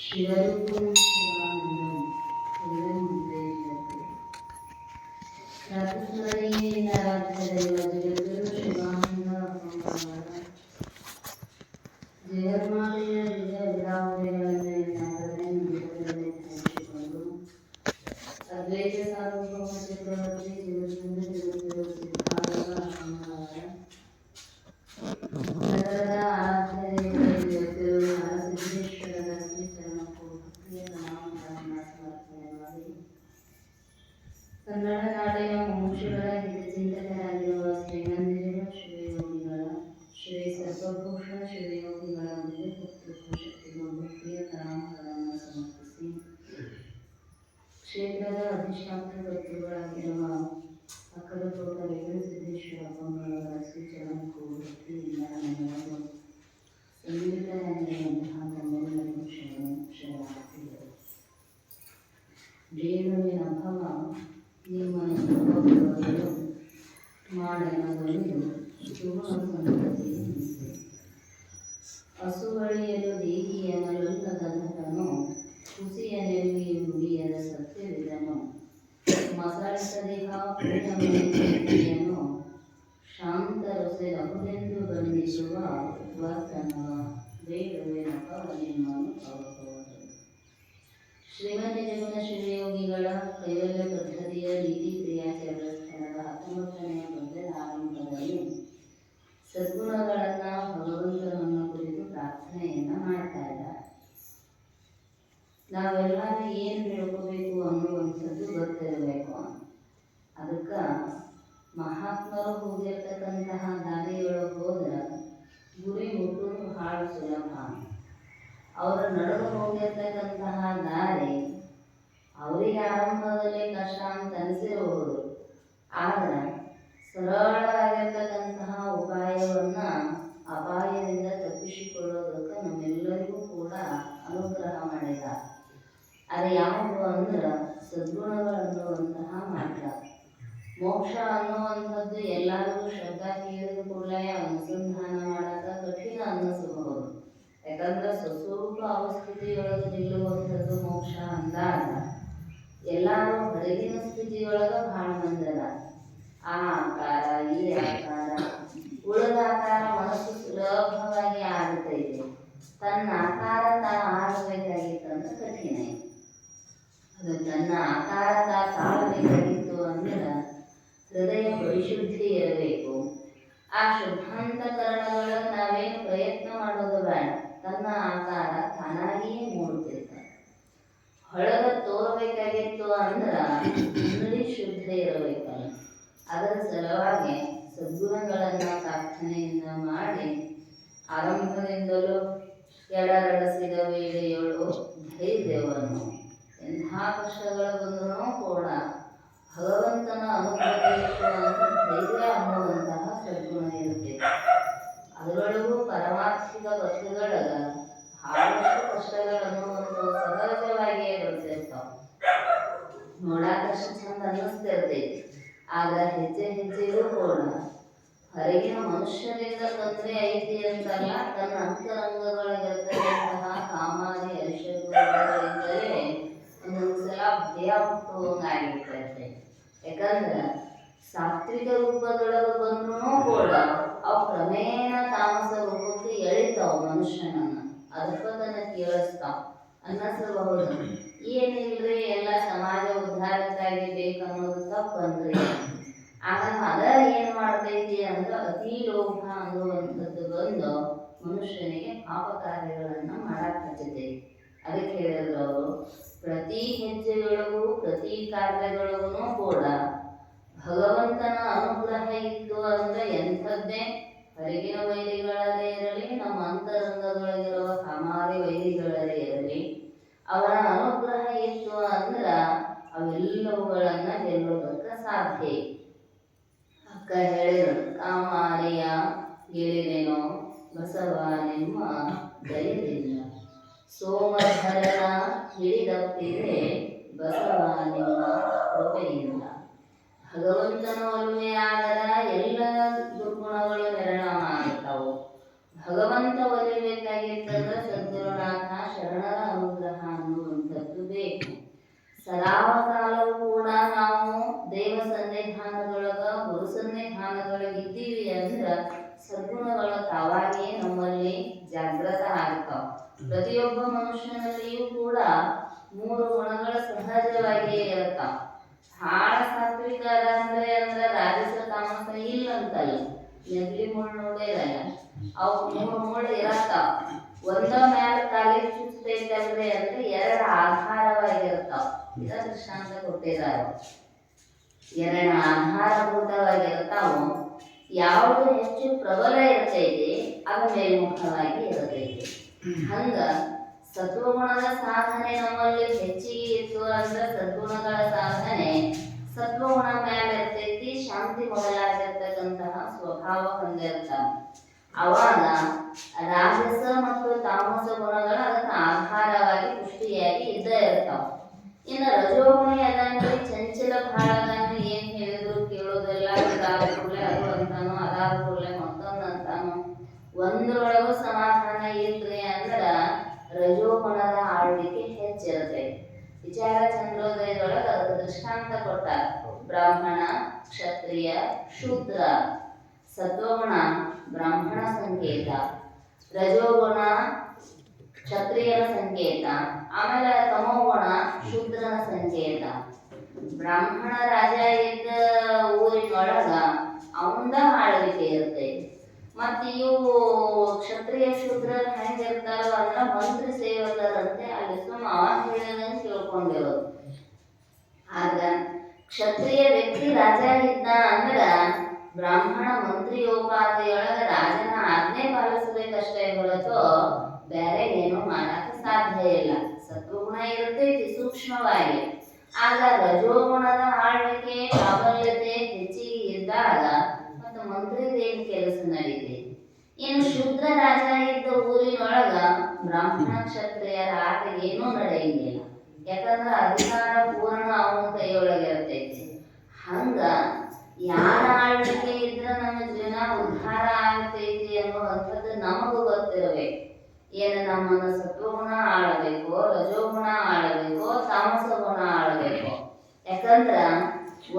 ಶಿವರೂಪಂ ಶಿವಾನಂದಂ ಎಲ್ಲಂ ಉದ್ದೇಶಕ್ಕೆ ಪ್ರಾತಸ್ಮರಣೀಯ ಆರಾಧ್ಯದೈವ ಜಗದ್ಗುರು ಶಿವಾನಂದ ಅಪ್ಪಂಗವರ ಜಯಮಾಲೆಯ ವಿಜಯ ವಿರಾವಣೆಗಳನ್ನು ನಾರದನೆ ಹಂಚಿಕೊಂಡು ಅದ್ವೈತ ಸಾರ್ವಭೌಮ ಚಕ್ರವರ್ತಿ ಜಗದ್ಗುರು ಜಗದ್ಗುರು ಸಿದ್ಧಾರೂಢ ಅಪ್ಪಂಗವರ ನಗರದ ಆರಾಧ್ಯದೈವ ಜಗದ್ಗುರು ನರಸಿದ್ದೇಶ್ವರರ ಶ್ರೀಚರಣಕ್ಕೂ ಭಕ್ತಿಯ ಪ್ರಣಾಮಗಳನ್ನು ಸಮರ್ಪಣೆ ಮಾಡಿ ಕನ್ನಡ ನಾಡಿನ ಮುಮುಕ್ಷುಗಳ ಹಿತಚಿಂತಕರಾಗಿರುವ ಶ್ರೀಮಂದಿರ ಶಿವಯೋಗಿಗಳ ಶ್ರೀ ಸರ್ವಭೂಷಣ ಶಿವಯೋಗಿಗಳ ದಿವ್ಯಪುತ್ರತ್ವ ಶಕ್ತಿಗೂ ಭಕ್ತಿಯ ಪ್ರಣಾಮಗಳನ್ನು ಸಮರ್ಪಿಸಿ ಕ್ಷೇತ್ರದ ಅಧಿಷ್ಠಾತ್ರ ಕರ್ತೃಗಳಾಗಿರುವ ಅಕ್ಕಲತೋಟ ರೇವಣಸಿದ್ದೇಶ್ವರ ಅಪ್ಪಂಗಳವರ ಶ್ರೀಚರಣಕ್ಕೂ ಭಕ್ತಿಯಿಂದ ನನ್ನನ್ನು ಸಂಗೀತರಂಗದಂತಹ ನಮ್ಮೆಲ್ಲರಿಗೂ ಶರಣಾರ್ಥಿಗಳು. ದೇವರಿನ ಭವ ನಿಮ್ಮನ್ನು ಮಾಡನದೊಂದು ಶುಭ ಸಂಗತಿ ಹಸುವಳಿಯಲು ದೇಹಿಯನಲೊಲ್ಲದನು ಕುಸಿಯ ನೆರುವಿಯು ನುಡಿಯದ ಸತ್ಯವಿದನು ಮಸಳಿಸದೇಹ ಪೂರ್ಣಮೆಯನ್ನು ಶಾಂತ ರೊಸೆಬಹುದೆಂದು ಬಂಧಿಸುವ ವರ್ತನವ ಬೇಡುವೆನಪ ನಿಮ್ಮನ್ನು ಅವಬಹುದು. ಶ್ರೀಮತಿ ಜಗನ ಶಿವಯೋಗಿಗಳ ಕೈವಲ್ಯ ಪದ್ಧತಿಯ ನೀತಿ ಕ್ರಿಯಾಚರಣ ಸ್ಥಳದ 19ನೇ ಪದ್ಯದ ಆರಂಭದಲ್ಲಿ ಸದ್ಗುಣಗಳನ್ನು ಭಗವಂತನನ್ನು ಕುರಿತು ಪ್ರಾರ್ಥನೆಯನ್ನು ಮಾಡ್ತಾ ಇದ್ದಾರೆ. ನಾವೆಲ್ಲರೂ ಏನು ತಿಳ್ಕೋಬೇಕು ಅನ್ನುವಂಥದ್ದು ಗೊತ್ತಿರಬೇಕು. ಅದಕ್ಕೆ ಮಹಾತ್ಮರು ಹೋಗಿರ್ತಕ್ಕಂತಹ ದಾರಿಯೊಳಗೆ ಹೋದ್ರೆ ಗುರಿ ಮುಟ್ಟುವುದು ಬಹಳ ಸುಲಭ. ಅವರ ನಡುವೆ ಹೋಗಿರ್ತಕ್ಕಂತಹ ದಾರಿ ಅವರಿಗೆ ಆರಂಭದಲ್ಲಿ ಕಷ್ಟ ಅಂತ ಅನಿಸಿರಬಹುದು, ಆದರೆ ಸರಳವಾಗಿರ್ತಕ್ಕಂತಹ ಉಪಾಯವನ್ನು ಅಪಾಯದಿಂದ ತಪ್ಪಿಸಿಕೊಳ್ಳೋದಕ್ಕೆ ನಮ್ಮೆಲ್ಲರಿಗೂ ಕೂಡ ಅನುಗ್ರಹ ಮಾಡಿದ. ಅದು ಯಾವುದು ಅಂದ್ರೆ ಸದ್ಗುಣಗಳನ್ನುವಂತಹ ಮಾರ್ಗ. ಮೋಕ್ಷ ಅನ್ನುವಂಥದ್ದು ಎಲ್ಲರಿಗೂ ಶಬ್ದ ಕೇಳಿದ ಕೂಡಲೇ ಅನುಸಂಧಾನ ಮಾಡೋಕೆ ಕಠಿಣ ಅನ್ನಿಸಬಹುದು. ಯಾಕಂದ್ರೆ ಸ್ವಸ್ವರೂಪ ಅವಸ್ಥಿತಿಯೊಳಗೆ ನಿಲ್ಲುವಂಥದ್ದು ಮೋಕ್ಷ ಅಂದಾಗ ಎಲ್ಲರೂ ಹೊರಗಿನ ಸ್ಥಿತಿಯೊಳಗೆ ಭಾಳ ಮಂದದ ಆ ಆಕಾರ ಈ ಆಕಾರ ಉಳಿದ ಆಕಾರ ಮನಸ್ಸು ಸುಲಭವಾಗಿ ಆಗುತ್ತೈತೆ. ತನ್ನ ಆಕಾರ ತಾನು ಆಗಬೇಕಾಗಿತ್ತಂದ್ರೆ ಕಠಿಣ. ಅದು ತನ್ನ ಆಕಾರ ತಾಳಬೇಕಾಗಿತ್ತು ಅಂದ್ರೆ ಹೃದಯ ಪರಿಶುದ್ಧಿ ಇರಬೇಕು. ಆ ಶುದ್ಧಾಂತಕರಣಗಳನ್ನು ನಾವೇನು ಪ್ರಯತ್ನ ಮಾಡೋದು ಬೇಡ, ತನ್ನ ಆಕಾರ ತಾನಾಗಿಯೇ ಮೂಡುತ್ತಿರ್ತಾನೆ. ಹೊಳಗ ತೋರಬೇಕಾಗಿತ್ತು ಅಂದ್ರೆ ನುಡಿ ಶುದ್ಧ ಇರಬೇಕಲ್ಲ. ಅದರ ಸಲುವಾಗಿ ಸದ್ಗುಣಗಳನ್ನು ಪ್ರಾರ್ಥನೆಯಿಂದ ಮಾಡಿ ಆರಂಭದಿಂದಲೂ ಎಡರಡಸಿದ ವೇಳೆಯೊಳು ಧೈರ್ಯವನ್ನು ಎಂಥ ಕಷ್ಟಗಳು ಬಂದರೂ ಕೂಡ ಭಗವಂತನ ಅನುಗ್ರಹಿಸುವಂಥ ಧೈರ್ಯ ಅನ್ನುವಂತಹ ಸದ್ಗುಣ ಇರುತ್ತದೆ. ಅದರೊಳಗೂ ಪರಮಾರ್ಥಿಕ ವಸ್ತುಗಳಾಗ ಬಹಳಷ್ಟು ಕಷ್ಟಗಳನ್ನುವಂಥವು ಸಹಜವಾಗಿಯೇ ಬರ್ತಿರ್ತಾವೆ. ನೋಡಾಕಷ್ಟು ಚಂದ ಅನ್ನಿಸ್ತಿರ್ತೈತಿ, ಆದರೆ ಹೆಜ್ಜೆ ಹೆಜ್ಜೆಗೂ ಕೂಡ ಹೊರಗಿನ ಮನುಷ್ಯರಿಂದ ತೊಂದರೆ ಐತಿ ಅಂತಲ್ಲ, ತನ್ನ ಅಂತರಂಗಗಳಿಗಿರ್ತಕ್ಕಂತಹ ಕಾಮಾದಿ ಅರಿಷಡ್ಗಳಿಂದಲೇ ಒಂದೊಂದು ಸಲ ಭಯ ಹುಟ್ಟುವಂಗಾಗಿರ್ತೈತೆ. ಯಾಕಂದ್ರೆ ಸಾತ್ವಿಕ ರೂಪದೊಳಗೆ ಬಂದ್ರೂ ಕೂಡ ಅವು ಕ್ರಮೇಣ ತಾಮಸ ರೂಪಕ್ಕೆ ಎಳಿತಾವ ಮನುಷ್ಯನನ್ನು, ಅದನ್ನ ಕೇಳಿಸ್ತಾವ ಅನ್ನಿಸಬಹುದು. ಏನಿಲ್ರಿ ಎಲ್ಲ ಸಮಾಜ ಉದ್ಧಾರಕ್ಕಾಗಿ ಬೇಕನ್ನೋದು ತಪ್ಪಂದ್ರಿ. ಆಗ ಅದ ಏನು ಮಾಡ್ತೈತಿ ಅಂದ್ರೆ ಅತಿ ಲೋಭ ಅನ್ನುವಂಥದ್ದು ಬಂದು ಮನುಷ್ಯನಿಗೆ ಪಾಪ ಕಾರ್ಯಗಳನ್ನು ಮಾಡಕ್ಕೆ ಹಚ್ಚತೈತಿ. ಅದಕ್ಕೆ ಹೇಳಿದ್ರು ಅವರು, ಪ್ರತಿ ಹೆಜ್ಜೆಗಳಿಗೂ ಪ್ರತಿ ಕಾರ್ಯಗಳಿಗೂ ಕೂಡ ಭಗವಂತನ ಅನುಗ್ರಹ ಇತ್ತು ಅಂದ್ರೆ ಎಂಥದ್ದೇ ಹೊರಗಿನ ವೈರಿಗಳದೇ ಇರಲಿ, ನಮ್ಮ ಅಂತರಂಗದೊಳಗಿರುವ ಕಾಮಾರಿ ವೈರಿಗಳದೇ ಇರಲಿ, ಅವನ ಅನುಗ್ರಹ ಇತ್ತು ಅಂದ್ರೆ ಅವೆಲ್ಲವುಗಳನ್ನ ಗೆಲ್ಲೋದಕ್ಕೆ ಸಾಧ್ಯ. ಅಕ್ಕ ಹೇಳಿದರು, ಕಾಮಾರಿಯ ಗೆಳಿರೆನೋ ಬಸವ ನಿಮ್ಮ ದಯದಿಂದ, ಸೋಮಧರನ ಹಿಡಿದಪ್ಪಿದೆ ಬಸವ ನಿಮ್ಮ ಕೃಪೆಯಿಂದ. ಭಗವಂತನ ಒಲುಮೆ ಆದರ ಎಲ್ಲ ದುರ್ಗುಣಗಳು ನಿರ್ಣಾಮ ಆಗ್ತಾವು. ಭಗವಂತ ಒಲಿಬೇಕಾಗಿತ್ತಂದ್ರೆ ಸದ್ಗುರುನಾಥ ಶರಣರ ಅನುಗ್ರಹ ಮಾಡ್ತಾವ. ಪ್ರತಿಯೊಬ್ಬ ಮನುಷ್ಯನಲ್ಲಿಯೂ ಕೂಡ 3 ಗುಣಗಳು ಸಹಜವಾಗಿಯೇ ಇರ್ತಾವ. ಭಾಳ ಸಾತ್ವಿಕ ಅಂದ್ರೆ ರಾಜಸ ತಾಮಸ ಇಲ್ಲ ಅಂತಲ್ಲ, ನೆಗಲಿ ಮುಳ್ಳು ನೋಡೇದಲ್ಲ, ಅವು 3 ಮುಳ್ಳು ಇರತ್ತಾವ. ಒಂದ ಮ್ಯಾಲ ಕಾಲಿಗೆ ಚುಚ್ಚತೈತಲ್ರಿ ಅಂದ್ರೆ 2 ಆಧಾರವಾಗಿರ್ತಾವ. ಇದ ದೃಷ್ಟಾಂತ ಕೊಟ್ಟಿದ್ದಾರೆ. 2 ಆಧಾರಭೂತವಾಗಿರ್ತಾವು. ಯಾವುದು ಹೆಚ್ಚು ಪ್ರಬಲ ಇರ್ತೈತಿ ಅದು ಮೇಲ್ಮುಖವಾಗಿ ಇರತೈತಿ. ಹಂಗ ಸತ್ವಗುಣದ ಸಾಧನೆ ನಮ್ಮಲ್ಲಿ ಹೆಚ್ಚಿಗೆ ಇತ್ತು ಅಂದ್ರೆ ಸದ್ಗುಣಗಳ ಸಾಧನೆ ಸತ್ವಗುಣ ಮ್ಯಾಲ ಇರ್ತೈತಿ. ಶಾಂತಿ ಮೊದಲಾಗಿರ್ತಕ್ಕಂತಹ ಸ್ವಭಾವ ಹೊಂದಿರ್ತಾವ. ಅವಾಗ ರಾಜಸ ಮತ್ತು ತಾಮಸ ಗುಣಗಳು ಅದಕ್ಕೆ ಆಧಾರವಾಗಿ ಪುಷ್ಟಿಯಾಗಿ ಇದ್ದೇ ಇರ್ತಾವ. ಇನ್ನು ರಜೋಗುಣಿ ಅದಂದ್ರೆ ಚಂಚಲ ಭಾಳಗಳನ್ನು ಏನ್ ಹೇಳಿದ್ರು ಕೇಳೋದೆಲ್ಲ, ಇದಾದ ಕೂಡಲೇ ಅದು ಅಂತಾನು, ಅದಾದ ಕೂಡಲೇ ಮತ್ತೊಂದು ಅಂತಾನು, ಒಂದ್ರೊಳಗೂ ಸಮಾಧಾನ ಇಲ್ರಿ ಅಂದ್ರ ರಜೋಗುಣದ ಆಳ್ವಿಕೆ ಹೆಚ್ಚಿರ್ತೈತಿ. ವಿಚಾರ ಚಂದ್ರೋದಯದೊಳಗೆ ಅದಕ್ಕೆ ದೃಷ್ಟಾಂತ ಕೊಟ್ಟಾರ. ಬ್ರಾಹ್ಮಣ, ಕ್ಷತ್ರಿಯ, ಶೂದ್ರ. ಸತ್ವಗುಣ ಬ್ರಾಹ್ಮಣ ಸಂಕೇತ, ರಜೋಗುಣ ಕ್ಷತ್ರಿಯನ ಸಂಕೇತ, ಆಮೇಲೆ ತಮೋಗುಣ ಶೂದ್ರನ ಸಂಕೇತ. ಬ್ರಾಹ್ಮಣ ರಾಜ ಇದ್ದ ಊರಿನೊಳಗ ಅವಂದ ಆಳ್ವಿಕೆ ಇರ್ತೈತಿ. ಮತ್ತು ಇವು ಕ್ಷತ್ರಿಯ ಶೂದ್ರ ಹೆಂಗಿರ್ತಾರೋ ಅಂದ್ರೆ ಮಂತ್ರಿ ಸೇವಕರಂತೆ ಅಲ್ಲಿ ಸುಮ್ಮ ಅವ ಹೇಳಿದಂಗೆ ತಿಳ್ಕೊಂಡಿರೋದು. ಆಗ ಕ್ಷತ್ರಿಯ ವ್ಯಕ್ತಿ ರಾಜ ಇದ್ದ ಅಂದ್ರ ಬ್ರಾಹ್ಮಣ ಮಂತ್ರಿಯೋಪಾದಿಯೊಳಗ ರಾಜನ ಆಜ್ಞೆ ಪಾಲಿಸಬೇಕಷ್ಟೇ ಹೊರತು ಬೇರೆ ಏನು ಮಾಡಕ್ಕೆ ಸಾಧ್ಯ ಇಲ್ಲ. ಸತ್ವಗುಣ ಇರ್ತೈತಿ ಸೂಕ್ಷ್ಮವಾಗಿ. ಆಗ ರಜೋಗುಣದ ಆಳ್ವಿಕೆ ಪ್ರಾಬಲ್ಯತೆ ಹೆಚ್ಚಿಗೆ ಇದ್ದಾಗ ಮತ್ತು ಮಂತ್ರಿದೇನು ಕೆಲಸ ನಡೀತೈತಿ. ಇನ್ನು ಶೂದ್ರ ರಾಜ ಇದ್ದ ಊರಿನೊಳಗ ಬ್ರಾಹ್ಮಣ ಕ್ಷತ್ರಿಯರ ಆಟ ಏನೂ ನಡೆಯಂಗಿಲ್ಲ. ಯಾಕಂದ್ರೆ ಅಧಿಕಾರ ಪೂರ್ಣ ಅವನ ಕೈಯೊಳಗಿರ್ತೈತಿ. ಹಂಗ ಯಾರ ಆಳ್ವಿಕೆ ಇದ್ರ ನಮ್ಮ ಜೀವನ ಉದ್ಧಾರ ಆಗ್ತೈತಿ ಅನ್ನುವಂಥದ್ದು ನಮಗೂ ಗೊತ್ತಿರಬೇಕು. ಏನು ನಮ್ಮನ್ನ ಸತ್ವಗುಣ ಆಳಬೇಕು, ರಜೋಗುಣ ಆಳಬೇಕು, ತಾಮಸ ಗುಣ ಆಳಬೇಕು. ಯಾಕಂದ್ರ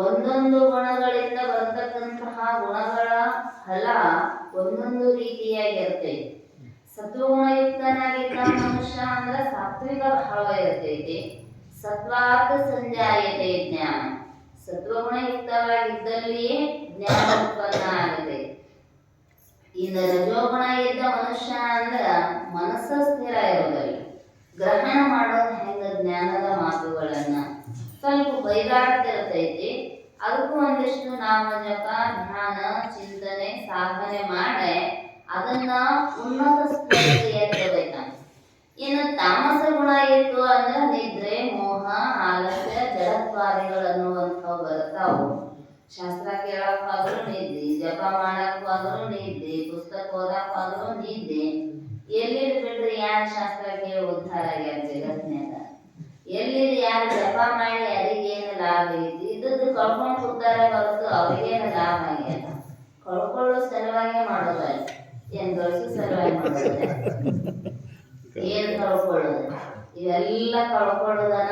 ಒಂದೊಂದು ಗುಣಗಳಿಂದ ಬರ್ತಕ್ಕಂತಹ ಗುಣಗಳ ಫಲ ಒಂದೊಂದು ರೀತಿಯಾಗಿರ್ತೈತಿ. ಸತ್ವಗುಣಯುಕ್ತನಾಗಿದ್ದ ಮನುಷ್ಯ ಅಂದ್ರೆ ಸಾತ್ವಿಕ ಭಾವ ಇರ್ತೈತಿ. ಸತ್ವಾರ್ಥ ಸಂಜಾಯತೆ ಜ್ಞಾನ. ಸತ್ವಗುಣಯುಕ್ತವಾಗಿದ್ದಲ್ಲಿಯೇ ಜ್ಞಾನ ಉತ್ಪನ್ನ ಆಗುತ್ತೆ. ಇನ್ನು ರಜೋಗುಣ ಇದ್ದ ಮನುಷ್ಯ ಅಂದ್ರ ಮನಸ್ಸ ಸ್ಥಿರ ಇರೋದಿಲ್ಲ. ಗ್ರಹಣ ಮಾಡೋದು ಹೆಂಗ ಜ್ಞಾನದ ಮಾತುಗಳನ್ನ ಸ್ವಲ್ಪ ಬೈದಾಡ್ತಿರ್ತೈತಿ. ಅದಕ್ಕೂ ಒಂದಿಷ್ಟು ನಾಮ ಜಪ, ಧ್ಯಾನ, ಚಿಂತನೆ, ಸಾಧನೆ ಮಾಡಿ ಅದನ್ನ ಉನ್ನತ ಸ್ಥಿತಿಗೆ ಎತ್ತಬೇಕಂತ. ಇನ್ನು ತಾಮಸ ಗುಣ ಇತ್ತು ಅಂದ್ರೆ ನಿದ್ರೆ, ಮೋಹ, ಆಲಸ್ಯ, ಜಡತ್ವಾದಿಗಳನ್ನುವಂಥವು ಬರ್ತಾವು. ಶಾಸ್ತ್ರ ಕೇಳಕ್ ಹೋದ್ರು ನಿದ್ದೆ, ಜಪ ಮಾಡಕ್ ಹೋದ್ರು ನಿದ್ದೆ, ಪುಸ್ತಕ ಓದಕ್ ಹೋದ್ರು ನಿದ್ದೆ. ಎಲ್ಲಿ ಬಿಡ್ರಿ ಯಾರು ಶಾಸ್ತ್ರ ಕೇಳಿ ಉದ್ಧಾರ ಆಗ್ಯಾರ ಜಗತ್ನ್ಯಾಗ? ಎಲ್ಲಿ ಯಾರು ಜಪ ಮಾಡಿ ಯಾರಿಗೇನು ಲಾಭ ಐತಿ? ಇದ್ದದ್ದು ಕಳ್ಕೊಂಡು ಕೂತಾರೆ ಹೊರತು ಅವ್ರಿಗೇನು ಲಾಭ ಆಗ್ಯಾರ? ಕಳ್ಕೊಳ್ಳೋ ಸಲುವಾಗಿ ಮಾಡೋದಲ್ಲ, ಏನ್ ಗಳಿಸೋ ಸಲುವಾಗಿ ಮಾಡೋದ? ಏನ್ ಕಳ್ಕೊಳ್ಳೋದು? ಇವೆಲ್ಲ ಕಳ್ಕೊಳ್ಳೋದನ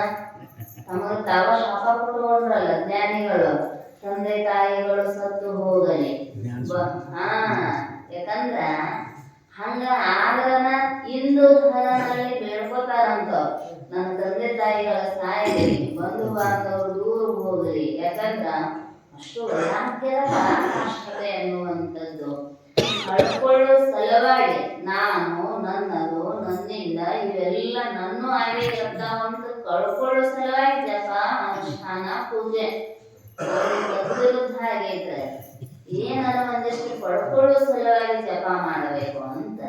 ನಮಗೆ ತಾವ ಶಾಪ ಕೊಟ್ಕೊಂಡ್ರಲ್ಲ ಜ್ಞಾನಿಗಳು. ತಂದೆ ತಾಯಿಗಳು ಸತ್ತು ಹೋಗಲಿ. ಯಾಕಂದ್ರ ಹಂಗ ಆದ್ರನ ಇಂದು ಧರನಲ್ಲಿ ಬೇಡ್ಕೋತಾರಂತ, ನನ್ನ ತಂದೆ ತಾಯಿಗಳ ಸಾಯಲಿ, ಬಂಧು ಬಾಂಧವರು ದೂರ ಹೋಗಲಿ. ಯಾಕಂದ್ರ ಅಷ್ಟು ವೈರಾಗ್ಯದ ಪರಾಕಾಷ್ಠತೆ ಅನ್ನುವಂಥದ್ದು ಕಳ್ಕೊಳ್ಳೋ ಸಲುವಾಗಿ ನಾನು, ನನ್ನದು, ನನ್ನಿಂದ ಇವೆಲ್ಲ ನನ್ನೂ ಆಗೇ ಇರ್ತಾವಂತ ಕಳ್ಕೊಳ್ಳೋ ಸಲುವಾಗಿ ಜಪ, ಅನುಷ್ಠಾನ, ಪೂಜೆ ವಿರುದ್ಧ ಆಗೈತೆ. ಏನಾರ ಒಂದಿಷ್ಟು ಪಡ್ಕೊಳ್ಳೋ ಸಲುವಾಗಿ ಜಪ ಮಾಡಬೇಕು ಅಂತ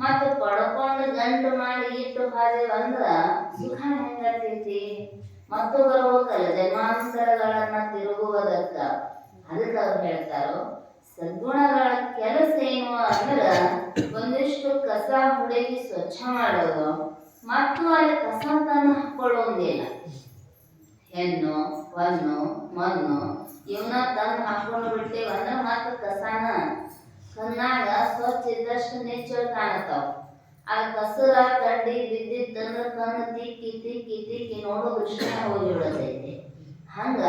ಮತ್ತು ಪಡ್ಕೊಂಡು ಗಂಟು ಮಾಡಿ ಇಟ್ಟು ಹಾದೇವಂದ್ರ ಸುಖ ಹೆಂಗಾಗ್ತೈತಿ? ಮತ್ತು ಬರ್ಬೇಕಲ್ಲ ಜನ್ಮಾಂತರಗಳನ್ನ ತಿರುಗುವುದಕ್ಕ. ಅದಕ್ಕೆ ಅವ್ರು ಹೇಳ್ತಾರೋ ಸದ್ಗುಣಗಳ ಕೆಲಸ ಏನು ಅಂದ್ರ ಒಂದಿಷ್ಟು ಕಸ ಹುಡುಗಿ ಸ್ವಚ್ಛ ಮಾಡೋದು ಮತ್ತು ಅಲ್ಲಿ ಕಸ ತಂದು ಹಾಕೊಳ್ಳೋಂಗಿಲ್ಲ. ಹೆಣ್ಣು, ಹೊನ್ನು, ಮಣ್ಣು ಇವನ್ನ ತಂದು ಹಾಕೊಂಡು ಬಿಡ್ತೇವೆ ಅಂದ್ರೆ ಮತ್ತೆ ಕಸನ ಕಣ್ಣಾಗ ಸ್ವಚ್ಛ ಇದ್ದಷ್ಟು ನೆಚ್ಚಳು ಕಾಣತಾವ. ಆ ಕಸರ ಕಡ್ಡಿ ಬಿದ್ದಿತ್ತಂದ್ರೆ ಕಣ್ಣು ತಿಕ್ಕಿ ತಿಕ್ಕಿ ತಿಕ್ಕಿ ನೋಡೋ ದೃಷ್ಟಿ ಹೋಗಿಬಿಡತೈತಿ. ಹಂಗ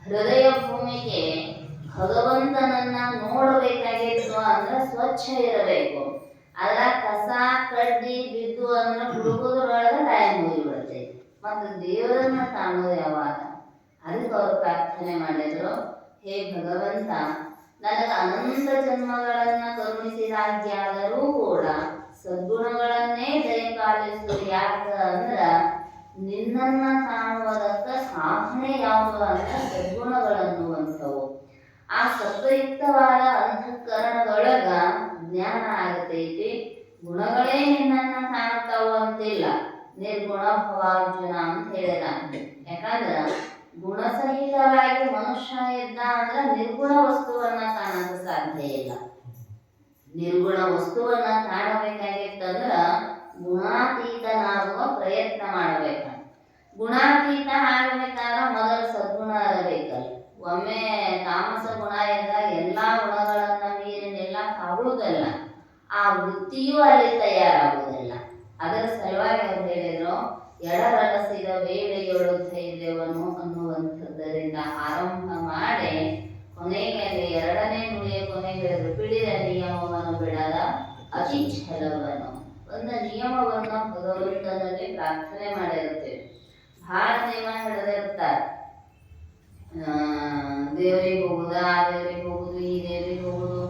ಹೃದಯ ಭೂಮಿಗೆ ಭಗವಂತನನ್ನ ನೋಡಬೇಕಾಗಿತ್ತು ಅಂದ್ರೆ ಸ್ವಚ್ಛ ಇರಬೇಕು. ಅದ್ರ ಕಸ ಕಡ್ಡಿ ಬಿದ್ದು ಅಂದ್ರೆ ಹುಡುಗೋದ್ರೊಳಗೆ ಟೈಮ್ ಹೋಗಿಬಿಡುತ್ತೆ. ಮತ್ತು ದೇವರನ್ನ ಕಾಣೋದು ಯಾವಾಗ? ಅದಕ್ಕೆ ಅವರು ಪ್ರಾರ್ಥನೆ ಮಾಡಿದ್ರು, ಹೇ ಭಗವಂತ, ನನಗೆ ಅನಂತ ಜನ್ಮಗಳನ್ನ ಕರುಣಿಸಿದಾಗ್ಯಾದರೂ ಕೂಡ ಸದ್ಗುಣಗಳನ್ನೇ ದಯಪಾಲಿಸು. ಯಾಕ ಅಂದ್ರ ನಿನ್ನನ್ನ ಕಾಣುವುದಕ್ಕ ಸಾಧನೆ ಯಾವುದು ಅಂದ್ರೆ ಸದ್ಗುಣಗಳನ್ನುವಂಥವು. ಆ ಸತ್ವಯುಕ್ತವಾದ ಅಂತಃಕರಣದೊಳಗ ಜ್ಞಾನ ಆಗತೈತಿ. ಗುಣಗಳೇ ನಿನ್ನನ್ನ ಕಾಣುತ್ತಾವು ಅಂತಿಲ್ಲ. ನಿರ್ಗುಣ ಭವಾರ್ಜುನ ಅಂತ ಹೇಳಿದ. ಯಾಕಂದ್ರ ಗುಣಸಹಿತವಾಗಿ ಮನುಷ್ಯ ಇದ್ದ ಅಂದ್ರ ನಿರ್ಗುಣ ವಸ್ತುವನ್ನ ಕಾಣಕ ಸಾಧ್ಯ ಇಲ್ಲ. ನಿರ್ಗುಣ ವಸ್ತುವನ್ನ ಕಾಣಬೇಕಾಗಿತ್ತಂದ್ರ ಗುಣಾತೀತನಾಗುವ ಪ್ರಯತ್ನ ಮಾಡಬೇಕ. ಗುಣಾತೀತ ಆಗಬೇಕಾದ್ರೆ ಮೊದಲು ಸದ್ಗುಣ ಇರಬೇಕಲ್ಲ. ಒಮ್ಮೆ ತಾಮಸ ಗುಣ ಇದ್ದಾಗ ಎಲ್ಲಾ ಗುಣಗಳನ್ನ ಮೀರಿನೆಲ್ಲ ಆಗುವುದಲ್ಲ, ಆ ವೃತ್ತಿಯೂ ಅಲ್ಲಿ ತಯಾರಾಗುವುದಿಲ್ಲ. ಅದರ ಸಲುವಾಗಿ ಅವ್ರು ಹೇಳಿದ್ರು, ಎಡರಲಸಿದ ವೇಳೆಯೊಳು ಧೈರ್ಯವನ್ನು ಅನ್ನುವಂಥದ್ದರಿಂದ ಆರಂಭ ಮಾಡಿ ಕೊನೆಗೆ ಎರಡನೇ ನುಡಿಯ ಕೊನೆಗೆ ಹೇಳಿದ್ರು, ಪಿಡಿದ ನಿಯಮವನ್ನು ಬಿಡದ ಅತಿ ಛಲವನ್ನು. ಒಂದು ನಿಯಮವನ್ನು ಭಗವಂತನಲ್ಲಿ ಪ್ರಾರ್ಥನೆ ಮಾಡಿರುತ್ತೇವೆ. ಬಹಳ ನಿಯಮ ಹಿಡಿದಿರ್ತಾರೆ. ದೇವರಿಗೆ ಹೋಗುದ, ಆ ದೇವರಿಗೆ ಹೋಗುದು, ಈ ದೇವರಿಗೆ ಹೋಗುದು,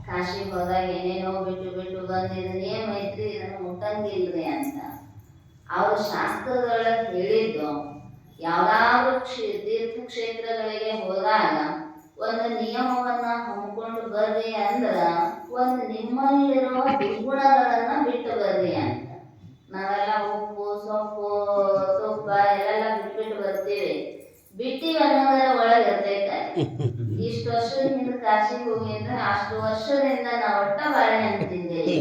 ಕಾಶಿಗೆ ಹೋದಾಗ ಏನೇನೋ ಬಿಟ್ಟು ಬಿಟ್ಟು ಬಂದಿದ್ದು ನಿಯಮ ಐತ್ರಿ, ಇದನ್ನು ಮುಟ್ಟಂಗಿಲ್ರಿ ಅಂತ. ಅವರು ಶಾಸ್ತ್ರದೊಳಗೆ ಹೇಳಿದ್ದು, ಯಾವ್ದಾದ್ರು ತೀರ್ಥಕ್ಷೇತ್ರಗಳಿಗೆ ಹೋದಾಗ ಒಂದು ನಿಯಮವನ್ನ ಹಮ್ಮಿಕೊಂಡು ಬರ್ರಿ ಅಂದ್ರ ಒಂದು ನಿಮ್ಮಲ್ಲಿರುವ ದುರ್ಗುಣಗಳನ್ನ ಬಿಟ್ಟು ಬರ್ರಿ ಅಂತ. ನಾವೆಲ್ಲ ಉಪ್ಪು ಸೊಪ್ಪು ತುಪ್ಪ ಎಲ್ಲ ಬಿಟ್ಬಿಟ್ಟು ಬರ್ತೀವಿ. ಬಿಟ್ಟಿವಿ ಅನ್ನೋದರ ಒಳಗೆ ಇರ್ತೈತೆ. ಇಷ್ಟು ವರ್ಷದಿಂದ ಕಾಶಿಗೆ ಹೋಗಿ ಅಂದ್ರೆ ಅಷ್ಟು ವರ್ಷದಿಂದ ನಾವು ಒಟ್ಟ ಬಾಳೆಹಣ್ಣು ತಿಂದೇವೆ,